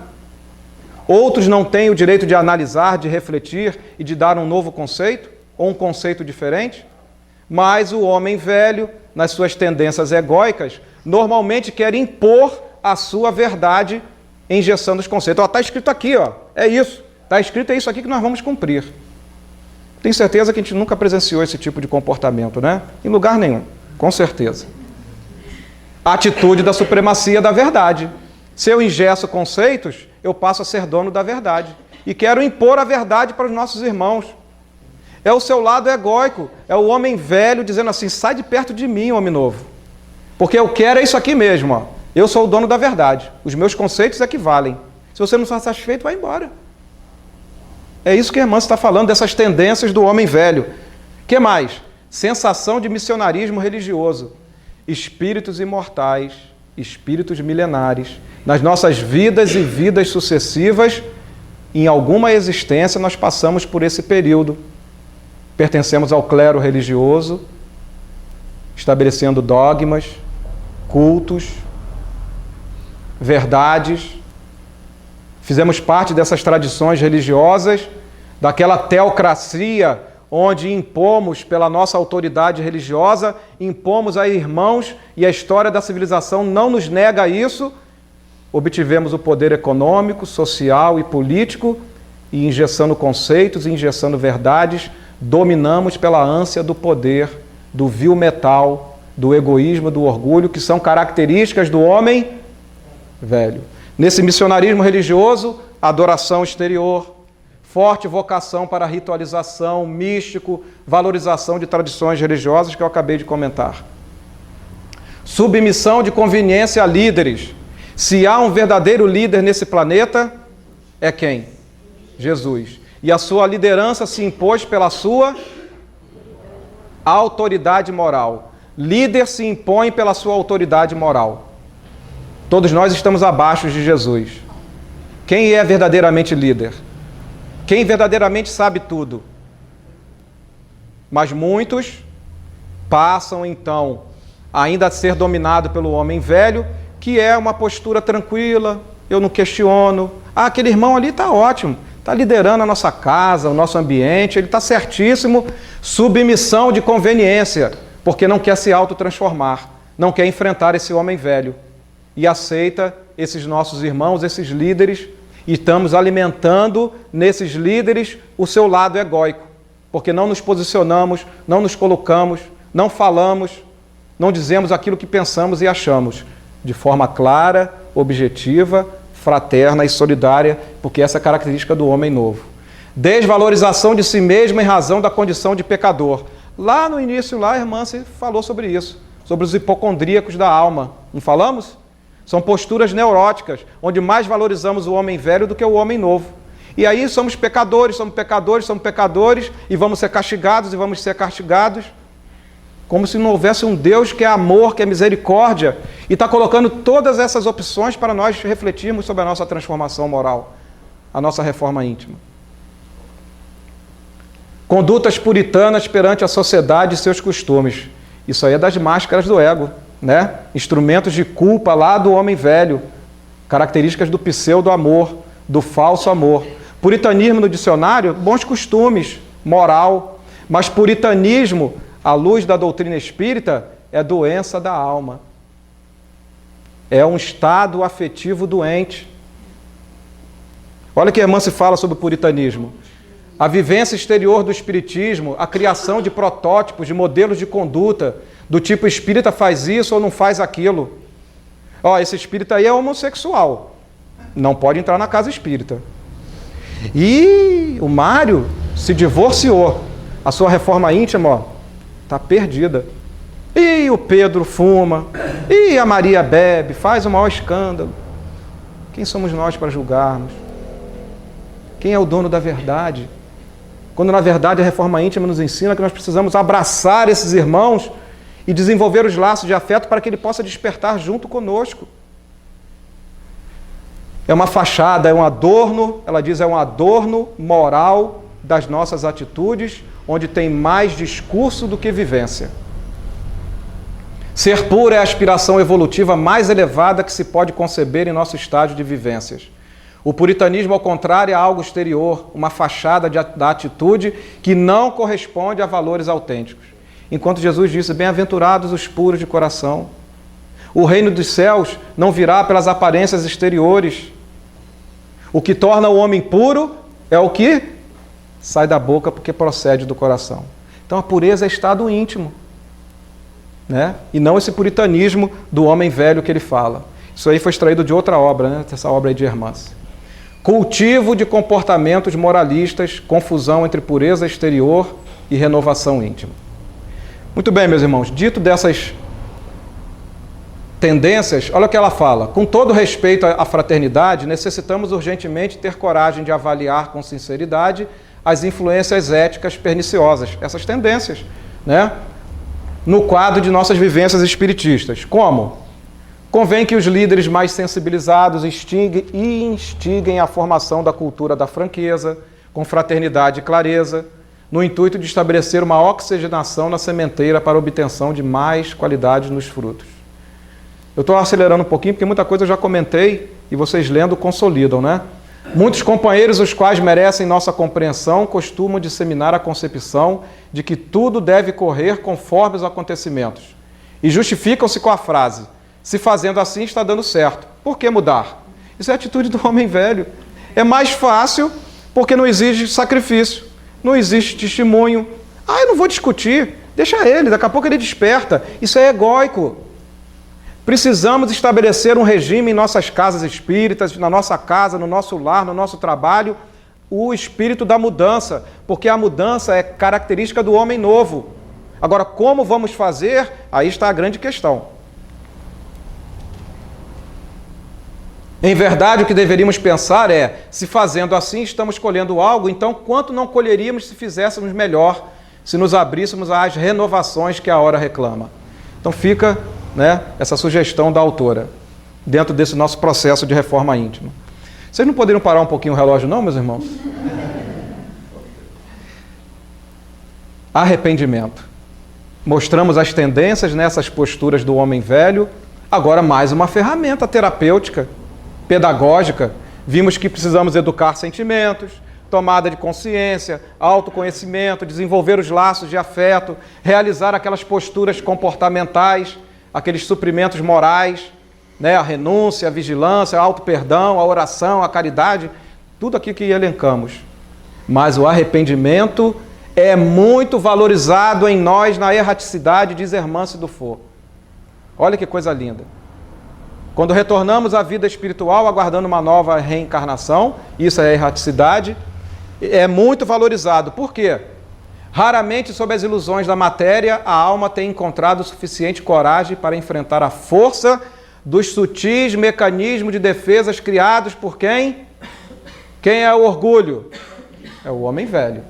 Speaker 1: Outros não têm o direito de analisar, de refletir e de dar um novo conceito, ou um conceito diferente? Mas o homem velho, nas suas tendências egóicas, normalmente quer impor a sua verdade engessando os conceitos. Está escrito aqui, é isso. Está escrito, é isso aqui que nós vamos cumprir. Tenho certeza que a gente nunca presenciou esse tipo de comportamento, né? Em lugar nenhum, com certeza. A atitude da supremacia da verdade. Se eu ingesso conceitos, eu passo a ser dono da verdade. E quero impor a verdade para os nossos irmãos. É o seu lado egóico, é o homem velho dizendo assim, sai de perto de mim, homem novo. Porque eu quero é isso aqui mesmo, Eu sou o dono da verdade. Os meus conceitos é que valem. Se você não está satisfeito, vai embora. É isso que a irmã está falando, dessas tendências do homem velho. O que mais? Sensação de missionarismo religioso. Espíritos imortais, espíritos milenares. Nas nossas vidas e vidas sucessivas, em alguma existência, nós passamos por esse período. Pertencemos ao clero religioso, estabelecendo dogmas, cultos, verdades. Fizemos parte dessas tradições religiosas, daquela teocracia onde impomos, pela nossa autoridade religiosa, impomos a irmãos, e a história da civilização não nos nega isso. Obtivemos o poder econômico, social e político, e engessando conceitos, engessando verdades, dominamos pela ânsia do poder, do vil metal, do egoísmo, do orgulho, que são características do homem velho. Nesse missionarismo religioso, adoração exterior, forte vocação para ritualização, místico, valorização de tradições religiosas que eu acabei de comentar. Submissão de conveniência a líderes. Se há um verdadeiro líder nesse planeta, é quem? Jesus. E a sua liderança se impôs pela sua autoridade moral. Líder se impõe pela sua autoridade moral. Todos nós estamos abaixo de Jesus. Quem é verdadeiramente líder? Quem verdadeiramente sabe tudo? Mas muitos passam, então, ainda a ser dominado pelo homem velho, que é uma postura tranquila, eu não questiono. Aquele irmão ali está ótimo, está liderando a nossa casa, o nosso ambiente, ele está certíssimo. Submissão de conveniência, porque não quer se autotransformar, não quer enfrentar esse homem velho. E aceita esses nossos irmãos, esses líderes, e estamos alimentando nesses líderes o seu lado egóico, porque não nos posicionamos, não nos colocamos, não falamos, não dizemos aquilo que pensamos e achamos, de forma clara, objetiva, fraterna e solidária, porque essa é a característica do homem novo. Desvalorização de si mesmo em razão da condição de pecador. Lá no início, a irmã se falou sobre isso, sobre os hipocondríacos da alma. Não falamos? São posturas neuróticas, onde mais valorizamos o homem velho do que o homem novo. E aí somos pecadores, e vamos ser castigados, como se não houvesse um Deus que é amor, que é misericórdia, e está colocando todas essas opções para nós refletirmos sobre a nossa transformação moral, a nossa reforma íntima. Condutas puritanas perante a sociedade e seus costumes. Isso aí é das máscaras do ego, né? Instrumentos de culpa lá do homem velho, características do pseudo-amor, do falso amor. Puritanismo no dicionário, bons costumes, moral, mas puritanismo, à luz da doutrina espírita, é doença da alma. É um estado afetivo doente. Olha que a irmã se fala sobre o puritanismo. A vivência exterior do espiritismo, a criação de protótipos, de modelos de conduta, do tipo espírita faz isso ou não faz aquilo. Esse espírita aí é homossexual, não pode entrar na casa espírita. E o Mário se divorciou, a sua reforma íntima está perdida. E o Pedro fuma, e a Maria bebe, faz o maior escândalo. Quem somos nós para julgarmos? Quem é o dono da verdade? Quando na verdade a reforma íntima nos ensina que nós precisamos abraçar esses irmãos e desenvolver os laços de afeto para que ele possa despertar junto conosco. É uma fachada, é um adorno, ela diz, é um adorno moral das nossas atitudes, onde tem mais discurso do que vivência. Ser puro é a aspiração evolutiva mais elevada que se pode conceber em nosso estágio de vivências. O puritanismo, ao contrário, é algo exterior, uma fachada da atitude que não corresponde a valores autênticos. Enquanto Jesus disse, bem-aventurados os puros de coração. O reino dos céus não virá pelas aparências exteriores. O que torna o homem puro é o que sai da boca porque procede do coração. Então a pureza é estado íntimo, né? E não esse puritanismo do homem velho que ele fala. Isso aí foi extraído de outra obra, né? Essa obra aí de Hermance. Cultivo de comportamentos moralistas, confusão entre pureza exterior e renovação íntima. Muito bem, meus irmãos, dito dessas tendências, olha o que ela fala. Com todo respeito à fraternidade, necessitamos urgentemente ter coragem de avaliar com sinceridade as influências éticas perniciosas, essas tendências, né? No quadro de nossas vivências espiritistas. Como? Convém que os líderes mais sensibilizados instiguem a formação da cultura da franqueza, com fraternidade e clareza, no intuito de estabelecer uma oxigenação na sementeira para a obtenção de mais qualidade nos frutos. Eu estou acelerando um pouquinho, porque muita coisa eu já comentei e vocês lendo consolidam, né? Muitos companheiros, os quais merecem nossa compreensão, costumam disseminar a concepção de que tudo deve correr conforme os acontecimentos e justificam-se com a frase: se fazendo assim está dando certo, por que mudar? Isso é a atitude do homem velho. É mais fácil porque não exige sacrifício, não existe testemunho. Ah, eu não vou discutir, deixa ele, daqui a pouco ele desperta. Isso é egóico. Precisamos estabelecer um regime em nossas casas espíritas, na nossa casa, no nosso lar, no nosso trabalho, o espírito da mudança, porque a mudança é característica do homem novo. Agora, como vamos fazer? Aí está a grande questão. Em verdade, o que deveríamos pensar é, se fazendo assim estamos colhendo algo, então quanto não colheríamos se fizéssemos melhor, se nos abríssemos às renovações que a hora reclama. Então fica, né, essa sugestão da autora, dentro desse nosso processo de reforma íntima. Vocês não poderiam parar um pouquinho o relógio não, meus irmãos? Arrependimento. Mostramos as tendências nessas posturas do homem velho, agora mais uma ferramenta terapêutica, pedagógica. Vimos que precisamos educar sentimentos, tomada de consciência, autoconhecimento, desenvolver os laços de afeto, realizar aquelas posturas comportamentais, aqueles suprimentos morais, né? A renúncia, a vigilância, o auto-perdão, a oração, a caridade, tudo aqui que elencamos. Mas o arrependimento é muito valorizado em nós na erraticidade, diz Hermance Dufour. Olha que coisa linda. Quando retornamos à vida espiritual, aguardando uma nova reencarnação, isso é a erraticidade, é muito valorizado. Por quê? Raramente, sob as ilusões da matéria, a alma tem encontrado suficiente coragem para enfrentar a força dos sutis mecanismos de defesas criados por quem? Quem é o orgulho? É o homem velho,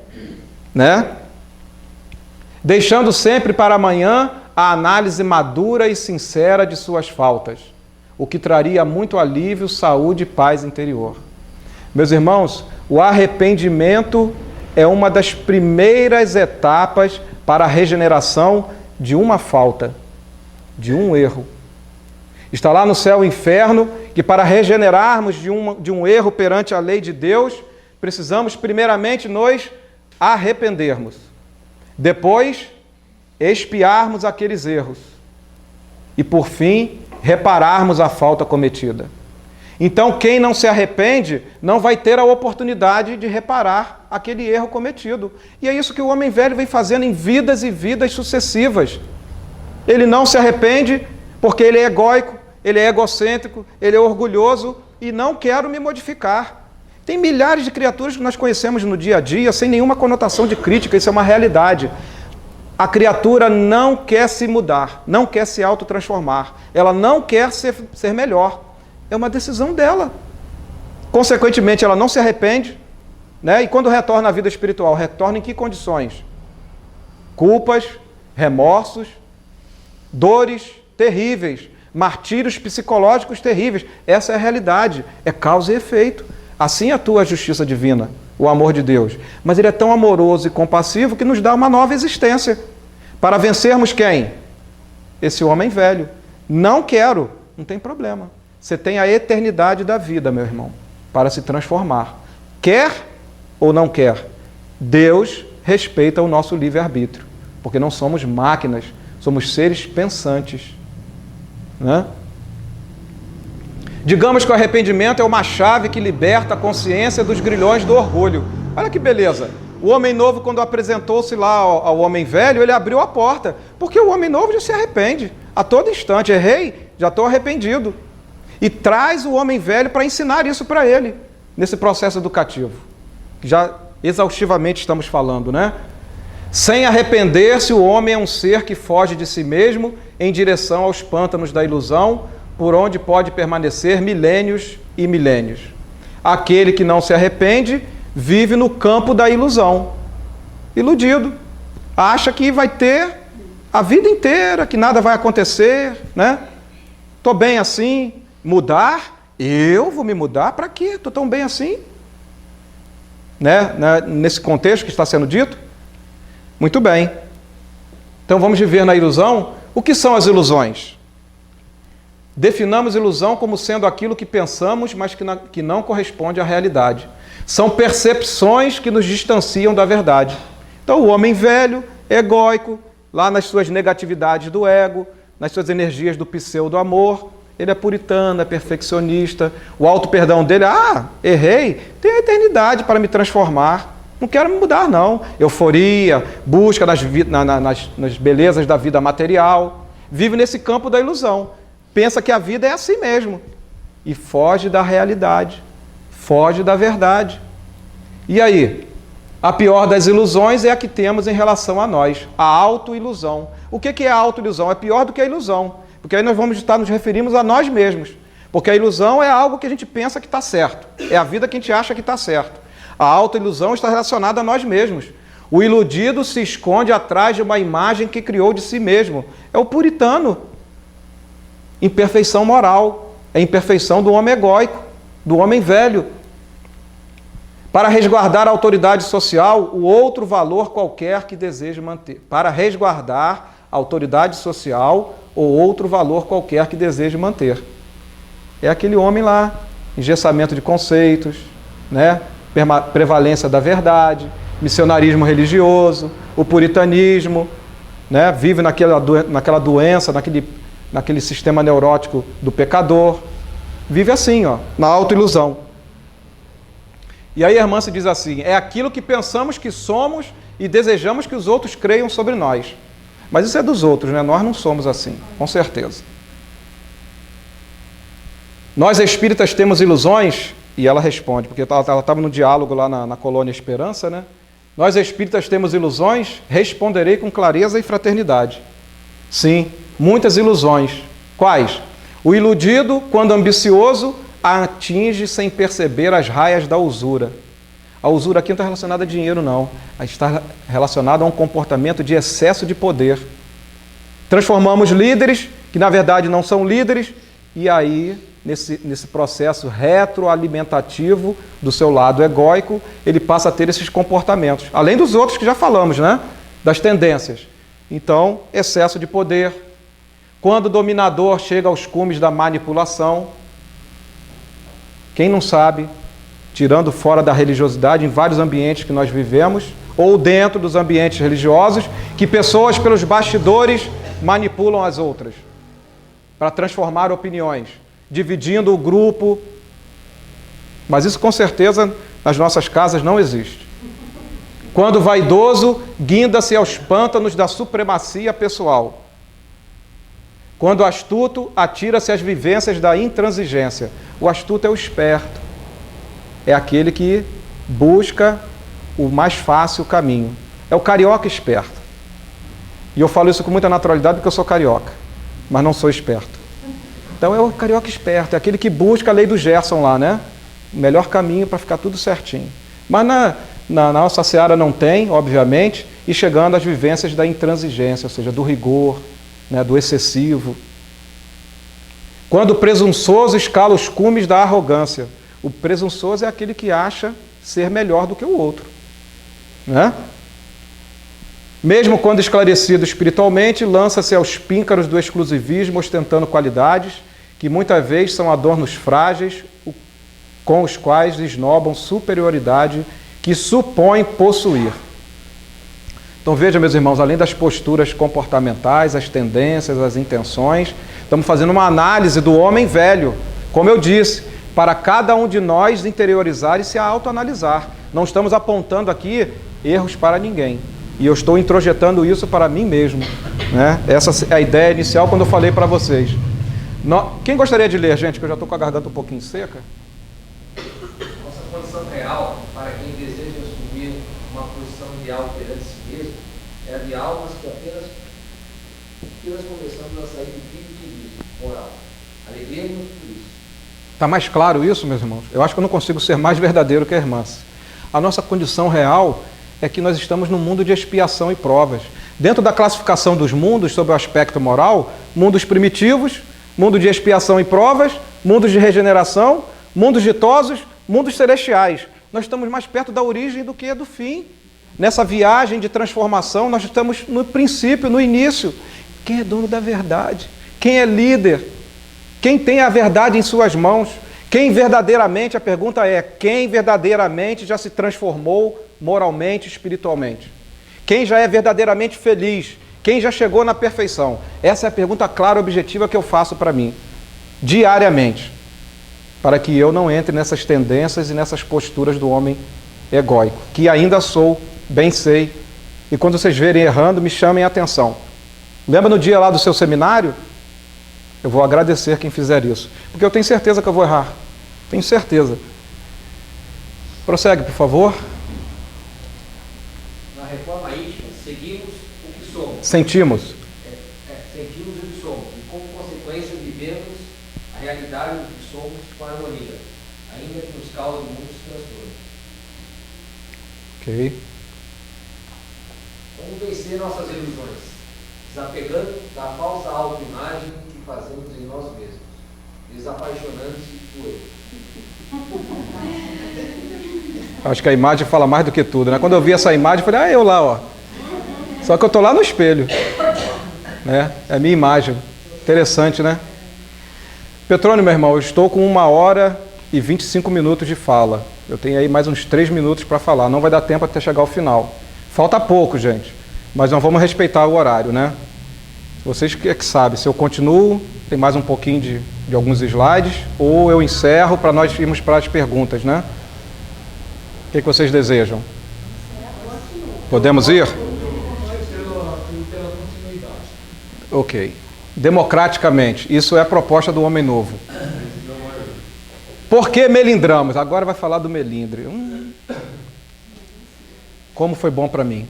Speaker 1: né? Deixando sempre para amanhã a análise madura e sincera de suas faltas, o que traria muito alívio, saúde e paz interior. Meus irmãos, o arrependimento é uma das primeiras etapas para a regeneração de uma falta, de um erro. Está lá no céu e inferno que para regenerarmos de um erro perante a lei de Deus, precisamos primeiramente nos arrependermos. Depois, expiarmos aqueles erros. E por fim, repararmos a falta cometida. Então, quem não se arrepende não vai ter a oportunidade de reparar aquele erro cometido. E é isso que o homem velho vem fazendo em vidas e vidas sucessivas. Ele não se arrepende porque ele é egóico, ele é egocêntrico, ele é orgulhoso e não quero me modificar. Tem milhares de criaturas que nós conhecemos no dia a dia sem nenhuma conotação de crítica, isso é uma realidade. A criatura não quer se mudar, não quer se autotransformar, ela não quer ser melhor. É uma decisão dela. Consequentemente, ela não se arrepende, né? E quando retorna à vida espiritual, retorna em que condições? Culpas, remorsos, dores terríveis, martírios psicológicos terríveis. Essa é a realidade, é causa e efeito. Assim atua a justiça divina, o amor de Deus. Mas ele é tão amoroso e compassivo que nos dá uma nova existência. Para vencermos quem? esse homem velho. Não quero, não tem problema. Você tem a eternidade da vida, meu irmão, para se transformar. Quer ou não quer? Deus respeita o nosso livre-arbítrio, porque não somos máquinas, somos seres pensantes, né? Digamos que o arrependimento é uma chave que liberta a consciência dos grilhões do orgulho. Olha que beleza. O homem novo, quando apresentou-se lá ao homem velho, ele abriu a porta, porque o homem novo já se arrepende a todo instante. Errei, já estou arrependido. E traz o homem velho para ensinar isso para ele, nesse processo educativo, que já exaustivamente estamos falando, né? Sem arrepender-se, o homem é um ser que foge de si mesmo em direção aos pântanos da ilusão, por onde pode permanecer milênios e milênios. Aquele que não se arrepende vive no campo da ilusão, iludido, acha que vai ter a vida inteira, que nada vai acontecer, né? Estou bem assim, mudar? Eu vou me mudar? Para quê? Estou tão bem assim? Né? Nesse contexto que está sendo dito? Muito bem. Então vamos viver na ilusão? O que são as ilusões? Definamos ilusão como sendo aquilo que pensamos, mas que não corresponde à realidade. São percepções que nos distanciam da verdade. Então o homem velho, egóico, lá nas suas negatividades do ego, nas suas energias do pseudo-amor, ele é puritano, é perfeccionista, o auto-perdão dele, errei, tem a eternidade para me transformar, não quero me mudar não. Euforia, busca nas belezas da vida material, vive nesse campo da ilusão, pensa que a vida é assim mesmo e foge da realidade, foge da verdade. E aí? A pior das ilusões é a que temos em relação a nós, a auto-ilusão. O que é a auto-ilusão? É pior do que a ilusão, porque aí nós vamos estar nos referimos a nós mesmos, porque a ilusão é algo que a gente pensa que está certo, é a vida que a gente acha que está certo. A auto-ilusão está relacionada a nós mesmos. O iludido se esconde atrás de uma imagem que criou de si mesmo. É o puritano. Imperfeição moral, é a imperfeição do homem egóico, do homem velho. Para resguardar a autoridade social, o outro valor qualquer que deseje manter. Para resguardar a autoridade social ou outro valor qualquer que deseje manter. É aquele homem lá, engessamento de conceitos, né? Prevalência da verdade, missionarismo religioso, o puritanismo, né? Vive naquela doença, naquele sistema neurótico do pecador. Vive assim, na autoilusão. E aí a irmã se diz assim, é aquilo que pensamos que somos e desejamos que os outros creiam sobre nós. Mas isso é dos outros, né? Nós não somos assim, com certeza. Nós espíritas temos ilusões? E ela responde, porque ela estava no diálogo lá na Colônia Esperança, né? Nós espíritas temos ilusões? Responderei com clareza e fraternidade. Sim, muitas ilusões. Quais? O iludido, quando ambicioso, atinge sem perceber as raias da usura. A usura aqui não está relacionada a dinheiro, não. Está relacionada a um comportamento de excesso de poder. Transformamos líderes, que na verdade não são líderes, e aí, nesse processo retroalimentativo do seu lado egóico, ele passa a ter esses comportamentos. Além dos outros que já falamos, né? Das tendências. Então, excesso de poder. Quando o dominador chega aos cumes da manipulação, quem não sabe, tirando fora da religiosidade, em vários ambientes que nós vivemos, ou dentro dos ambientes religiosos, que pessoas pelos bastidores manipulam as outras, para transformar opiniões, dividindo o grupo. Mas isso com certeza nas nossas casas não existe. Quando o vaidoso guinda-se aos pântanos da supremacia pessoal. Quando o astuto atira-se às vivências da intransigência. O astuto é o esperto. É aquele que busca o mais fácil caminho. É o carioca esperto. E eu falo isso com muita naturalidade porque eu sou carioca, mas não sou esperto. Então é o carioca esperto, é aquele que busca a lei do Gerson lá, né? O melhor caminho para ficar tudo certinho. Mas na nossa seara não tem, obviamente, e chegando às vivências da intransigência, ou seja, do rigor, né, do excessivo. Quando o presunçoso escala os cumes da arrogância. O presunçoso é aquele que acha ser melhor do que o outro, né? Mesmo quando esclarecido espiritualmente, lança-se aos píncaros do exclusivismo, ostentando qualidades que muitas vezes são adornos frágeis, com os quais esnobam superioridade que supõem possuir. Então veja, meus irmãos, além das posturas comportamentais, as tendências, as intenções, estamos fazendo uma análise do homem velho, como eu disse, para cada um de nós interiorizar e se autoanalisar. Não estamos apontando aqui erros para ninguém. E eu estou introjetando isso para mim mesmo, né? Essa é a ideia inicial quando eu falei para vocês. Quem gostaria de ler, gente, que eu já estou com a garganta um pouquinho seca?
Speaker 4: Nossa condição real, para quem deseja assumir uma posição ideal perante si mesmo, é a de almas que apenas começamos a sair do primitivismo moral. Alegremos-nos por isso.
Speaker 1: Está mais claro isso, meus irmãos? Eu acho que eu não consigo ser mais verdadeiro que a irmã. A nossa condição real é que nós estamos num mundo de expiação e provas. Dentro da classificação dos mundos, sob o aspecto moral, mundos primitivos, mundo de expiação e provas, mundos de regeneração, mundos ditosos, mundos celestiais. Nós estamos mais perto da origem do que do fim. Nessa viagem de transformação, nós estamos no princípio, no início. Quem é dono da verdade? Quem é líder? Quem tem a verdade em suas mãos? Quem verdadeiramente, a pergunta é, quem verdadeiramente já se transformou moralmente, espiritualmente? Quem já é verdadeiramente feliz? Quem já chegou na perfeição? Essa é a pergunta clara e objetiva que eu faço para mim, diariamente, para que eu não entre nessas tendências e nessas posturas do homem egóico, que ainda sou, bem sei, e quando vocês verem errando, me chamem a atenção. Lembra no dia lá do seu seminário? Eu vou agradecer quem fizer isso, porque eu tenho certeza que eu vou errar, tenho certeza. Prossegue, por favor.
Speaker 4: Na reforma íntima, seguimos o que somos.
Speaker 1: Sentimos.
Speaker 4: Sentimos o que somos e, como consequência, vivemos a realidade do que somos com harmonia, ainda que nos cause muitos transtornos.
Speaker 1: Ok.
Speaker 4: Vamos vencer nossas ilusões, desapegando da falsa autoimagem que fazemos em nós mesmos, desapaixonando-se do eu.
Speaker 1: Acho que a imagem fala mais do que tudo, né? Quando eu vi essa imagem, eu falei, eu lá, ó. Só que eu estou lá no espelho, né? É a minha imagem. Interessante, né? Petrônio, meu irmão, eu estou com 1h e 25 minutos de fala. Eu tenho aí mais uns 3 minutos para falar. Não vai dar tempo até chegar ao final. Falta pouco, gente. Mas nós vamos respeitar o horário, né? Vocês que sabem, se eu continuo, tem mais um pouquinho de alguns slides, ou eu encerro para nós irmos para as perguntas, né? O que vocês desejam? Podemos ir? Ok. Democraticamente, isso é a proposta do homem novo. Por que melindramos? Agora vai falar do melindre. Como foi bom para mim.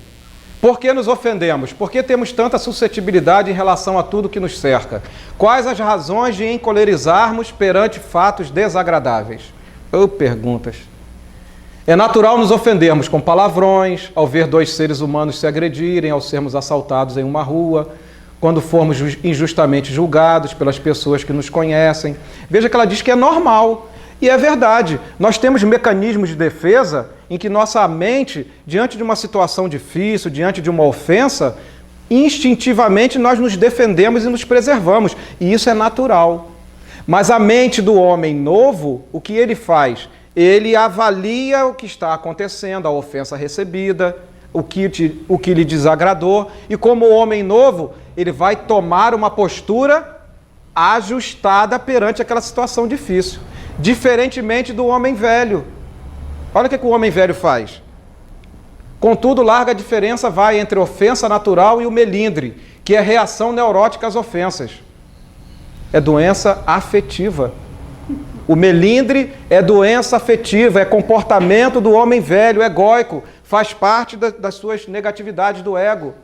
Speaker 1: Por que nos ofendemos? Por que temos tanta suscetibilidade em relação a tudo que nos cerca? Quais as razões de encolerizarmos perante fatos desagradáveis? Perguntas. É natural nos ofendermos com palavrões, ao ver 2 seres humanos se agredirem, ao sermos assaltados em uma rua, quando formos injustamente julgados pelas pessoas que nos conhecem. Veja que ela diz que é normal. E é verdade. Nós temos mecanismos de defesa em que nossa mente, diante de uma situação difícil, diante de uma ofensa, instintivamente nós nos defendemos e nos preservamos. E isso é natural. Mas a mente do homem novo, o que ele faz? Ele avalia o que está acontecendo, a ofensa recebida, o que lhe desagradou, e como homem novo, ele vai tomar uma postura ajustada perante aquela situação difícil. Diferentemente do homem velho. Olha o que o homem velho faz. Contudo, larga diferença vai entre a ofensa natural e o melindre, que é reação neurótica às ofensas. É doença afetiva. O melindre é doença afetiva, é comportamento do homem velho, egóico, faz parte das suas negatividades do ego.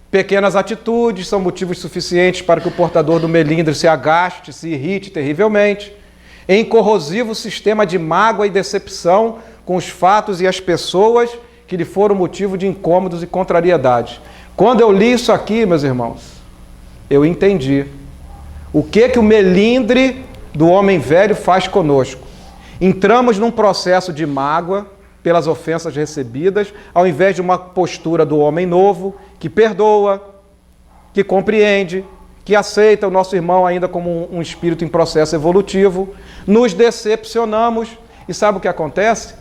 Speaker 1: Pequenas atitudes são motivos suficientes para que o portador do melindre se agaste, se irrite terrivelmente. Em corrosivo sistema de mágoa e decepção com os fatos e as pessoas que lhe foram motivo de incômodos e contrariedades. Quando eu li isso aqui, meus irmãos, eu entendi o que o melindre do homem velho faz conosco. Entramos num processo de mágoa, pelas ofensas recebidas, ao invés de uma postura do homem novo, que perdoa, que compreende, que aceita o nosso irmão ainda como um espírito em processo evolutivo. Nos decepcionamos. E sabe o que acontece?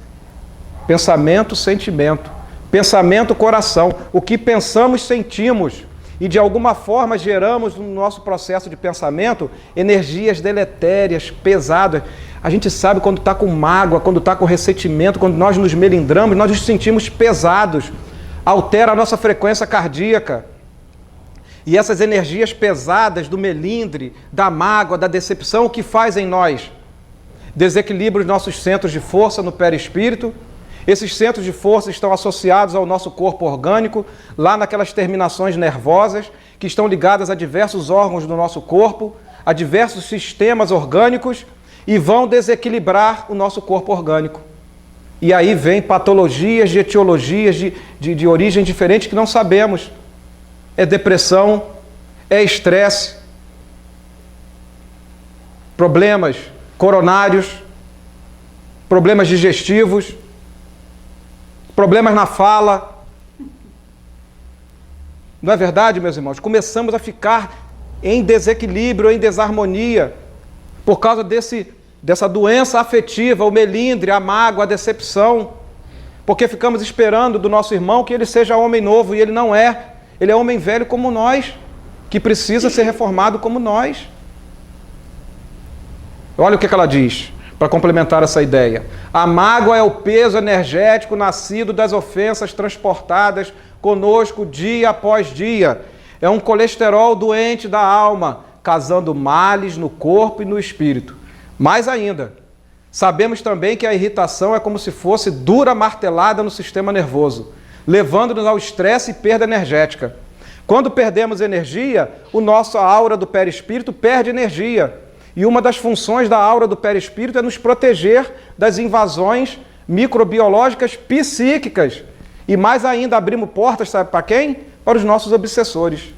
Speaker 1: Pensamento, sentimento. Pensamento, coração. O que pensamos, sentimos. E de alguma forma geramos no nosso processo de pensamento energias deletérias, pesadas. A gente sabe quando está com mágoa, quando está com ressentimento, quando nós nos melindramos, nós nos sentimos pesados. Altera a nossa frequência cardíaca. E essas energias pesadas do melindre, da mágoa, da decepção, o que faz em nós? Desequilibra os nossos centros de força no perispírito. Esses centros de força estão associados ao nosso corpo orgânico, lá naquelas terminações nervosas, que estão ligadas a diversos órgãos do nosso corpo, a diversos sistemas orgânicos, e vão desequilibrar o nosso corpo orgânico. E aí vem patologias de etiologias de origem diferente que não sabemos. É depressão, é estresse, problemas coronários, problemas digestivos, problemas na fala. Não é verdade, meus irmãos? Começamos a ficar em desequilíbrio, em desarmonia, por causa dessa doença afetiva, o melindre, a mágoa, a decepção, porque ficamos esperando do nosso irmão que ele seja homem novo, e ele não é. Ele é homem velho como nós, que precisa ser reformado como nós. Olha o que ela diz, para complementar essa ideia. A mágoa é o peso energético nascido das ofensas transportadas conosco dia após dia. É um colesterol doente da alma, causando males no corpo e no espírito. Mais ainda, sabemos também que a irritação é como se fosse dura martelada no sistema nervoso, levando-nos ao estresse e perda energética. Quando perdemos energia, a aura do perispírito perde energia. E uma das funções da aura do perispírito é nos proteger das invasões microbiológicas psíquicas. E mais ainda, abrimos portas, sabe para quem? Para os nossos obsessores.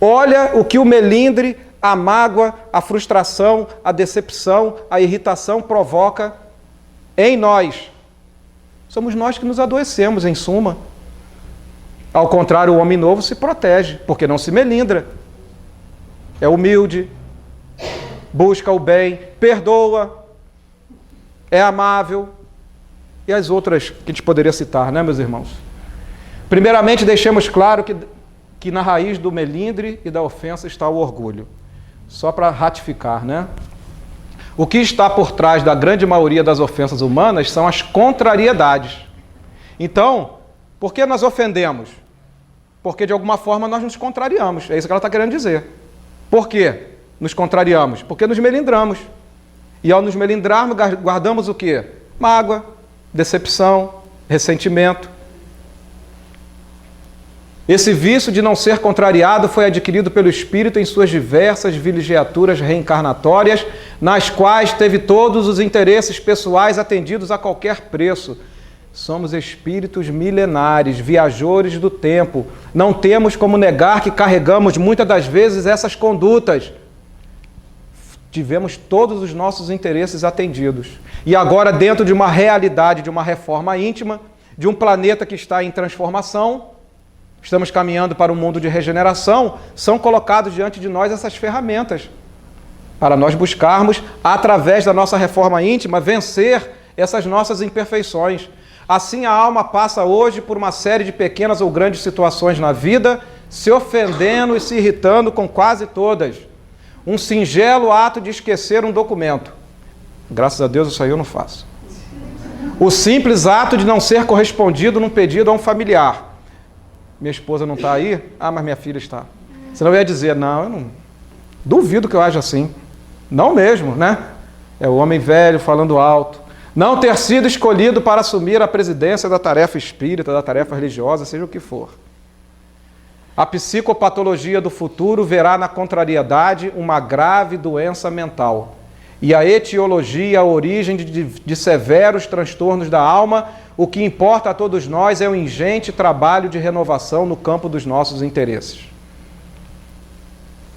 Speaker 1: Olha o que o melindre, a mágoa, a frustração, a decepção, a irritação provoca em nós. Somos nós que nos adoecemos, em suma. Ao contrário, o homem novo se protege, porque não se melindra. É humilde, busca o bem, perdoa, é amável. E as outras que a gente poderia citar, né, meus irmãos? Primeiramente, deixemos claro que na raiz do melindre e da ofensa está o orgulho. Só para ratificar, né? O que está por trás da grande maioria das ofensas humanas são as contrariedades. Então, por que nós ofendemos? Porque de alguma forma nós nos contrariamos. É isso que ela está querendo dizer. Por quê? Nos contrariamos? Porque nos melindramos. E ao nos melindrarmos, guardamos o quê? Mágoa, decepção, ressentimento. Esse vício de não ser contrariado foi adquirido pelo espírito em suas diversas vilegiaturas reencarnatórias, nas quais teve todos os interesses pessoais atendidos a qualquer preço. Somos espíritos milenares, viajores do tempo. Não temos como negar que carregamos muitas das vezes essas condutas. Tivemos todos os nossos interesses atendidos. E agora, dentro de uma realidade, de uma reforma íntima, de um planeta que está em transformação, estamos caminhando para um mundo de regeneração, são colocados diante de nós essas ferramentas para nós buscarmos, através da nossa reforma íntima, vencer essas nossas imperfeições. Assim, a alma passa hoje por uma série de pequenas ou grandes situações na vida, se ofendendo e se irritando com quase todas. Um singelo ato de esquecer um documento. Graças a Deus, isso aí eu não faço. O simples ato de não ser correspondido num pedido a um familiar. Minha esposa não está aí? Ah, mas minha filha está. Senão eu ia dizer, não, eu não duvido que eu haja assim. Não mesmo, né? É o homem velho falando alto. Não ter sido escolhido para assumir a presidência da tarefa espírita, da tarefa religiosa, seja o que for. A psicopatologia do futuro verá na contrariedade uma grave doença mental. E a etiologia, a origem de severos transtornos da alma, o que importa a todos nós é o ingente trabalho de renovação no campo dos nossos interesses.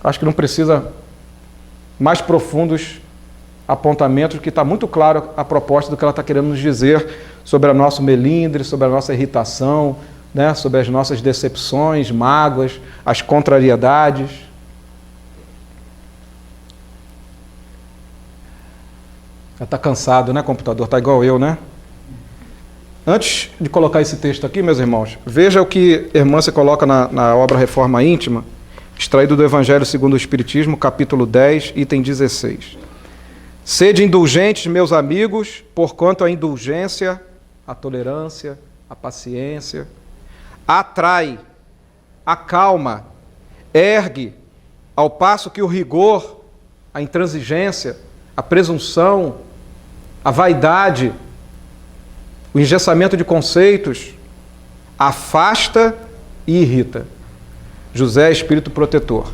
Speaker 1: Acho que não precisa mais profundos apontamentos que está muito claro a proposta do que ela está querendo nos dizer sobre o nosso melindre, sobre a nossa irritação, né, sobre as nossas decepções, mágoas, as contrariedades. Já está cansado, né, computador? Está igual eu, né? Antes de colocar esse texto aqui, meus irmãos, veja o que a irmã se coloca na obra Reforma Íntima, extraído do Evangelho segundo o Espiritismo, capítulo 10, item 16. Sede indulgentes, meus amigos, porquanto a indulgência, a tolerância, a paciência, atrai, acalma, ergue, ao passo que o rigor, a intransigência, a presunção, a vaidade, o engessamento de conceitos, afasta e irrita. José é espírito protetor.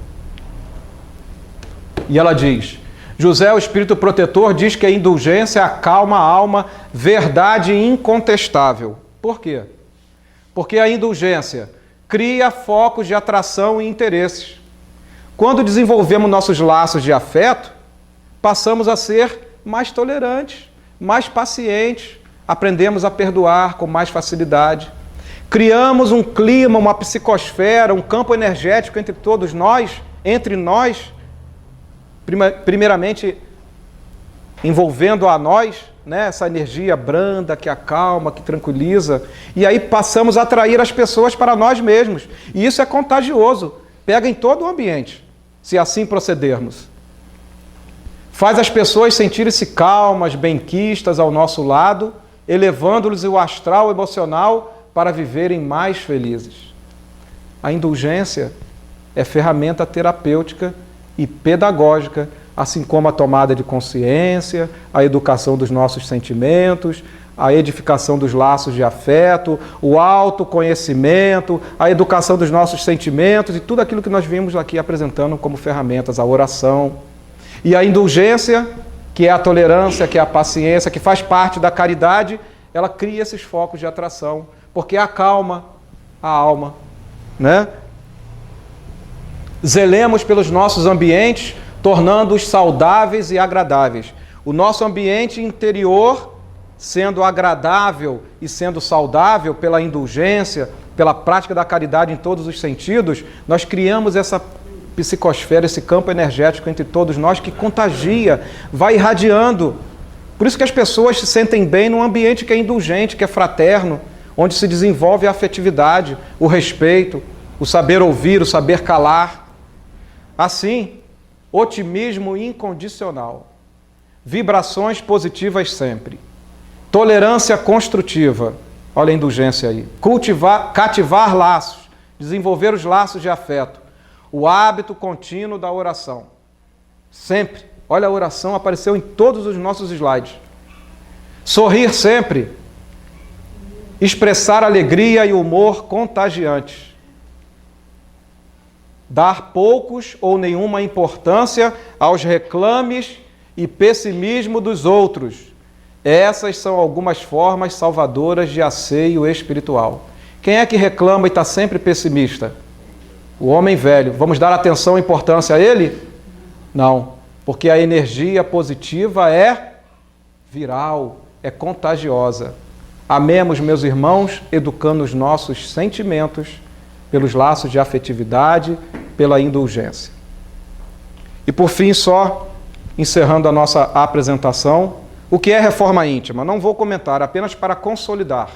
Speaker 1: E ela diz, José, o espírito protetor, diz que a indulgência acalma a alma, verdade incontestável. Por quê? Porque a indulgência cria focos de atração e interesses. Quando desenvolvemos nossos laços de afeto, passamos a ser mais tolerantes, mais pacientes, aprendemos a perdoar com mais facilidade. Criamos um clima, uma psicosfera, um campo energético entre todos nós, entre nós, primeiramente envolvendo a nós, né, essa energia branda que acalma, que tranquiliza, e aí passamos a atrair as pessoas para nós mesmos. E isso é contagioso, pega em todo o ambiente, se assim procedermos. Faz as pessoas sentirem-se calmas, benquistas ao nosso lado, elevando-lhes o astral emocional para viverem mais felizes. A indulgência é ferramenta terapêutica e pedagógica, assim como a tomada de consciência, a educação dos nossos sentimentos, a edificação dos laços de afeto, o autoconhecimento, a educação dos nossos sentimentos e tudo aquilo que nós vimos aqui apresentando como ferramentas, a oração. E a indulgência, que é a tolerância, que é a paciência, que faz parte da caridade, ela cria esses focos de atração, porque acalma a alma, né? Zelemos pelos nossos ambientes, tornando-os saudáveis e agradáveis. O nosso ambiente interior, sendo agradável e sendo saudável pela indulgência, pela prática da caridade em todos os sentidos, nós criamos essa psicosfera, esse campo energético entre todos nós que contagia, vai irradiando. Por isso que as pessoas se sentem bem num ambiente que é indulgente, que é fraterno, onde se desenvolve a afetividade, o respeito, o saber ouvir, o saber calar. Assim, otimismo incondicional, vibrações positivas sempre, tolerância construtiva, olha a indulgência aí, cativar laços, desenvolver os laços de afeto, o hábito contínuo da oração, sempre, olha a oração, apareceu em todos os nossos slides, sorrir sempre, expressar alegria e humor contagiantes, dar poucos ou nenhuma importância aos reclames e pessimismo dos outros. Essas são algumas formas salvadoras de asseio espiritual. Quem é que reclama e está sempre pessimista? O homem velho. Vamos dar atenção e importância a ele? Não, porque a energia positiva é viral, é contagiosa. Amemos, meus irmãos, educando os nossos sentimentos pelos laços de afetividade, pela indulgência. E por fim, só encerrando a nossa apresentação, o que é reforma íntima? Não vou comentar, apenas para consolidar.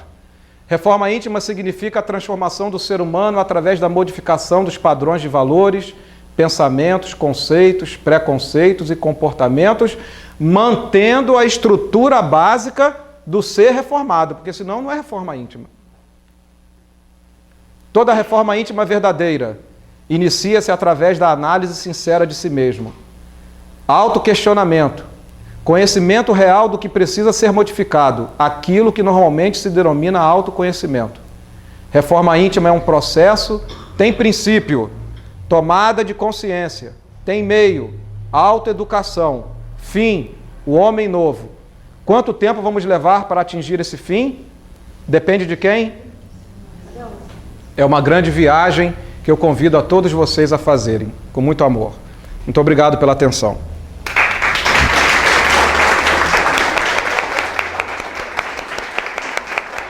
Speaker 1: Reforma íntima significa a transformação do ser humano através da modificação dos padrões de valores, pensamentos, conceitos, preconceitos e comportamentos, mantendo a estrutura básica do ser reformado, porque senão não é reforma íntima. Toda reforma íntima verdadeira inicia-se através da análise sincera de si mesmo. Autoquestionamento, conhecimento real do que precisa ser modificado, aquilo que normalmente se denomina autoconhecimento. Reforma íntima é um processo, tem princípio, tomada de consciência, tem meio, autoeducação, fim, o homem novo. Quanto tempo vamos levar para atingir esse fim? Depende de quem? É uma grande viagem que eu convido a todos vocês a fazerem, com muito amor. Muito obrigado pela atenção.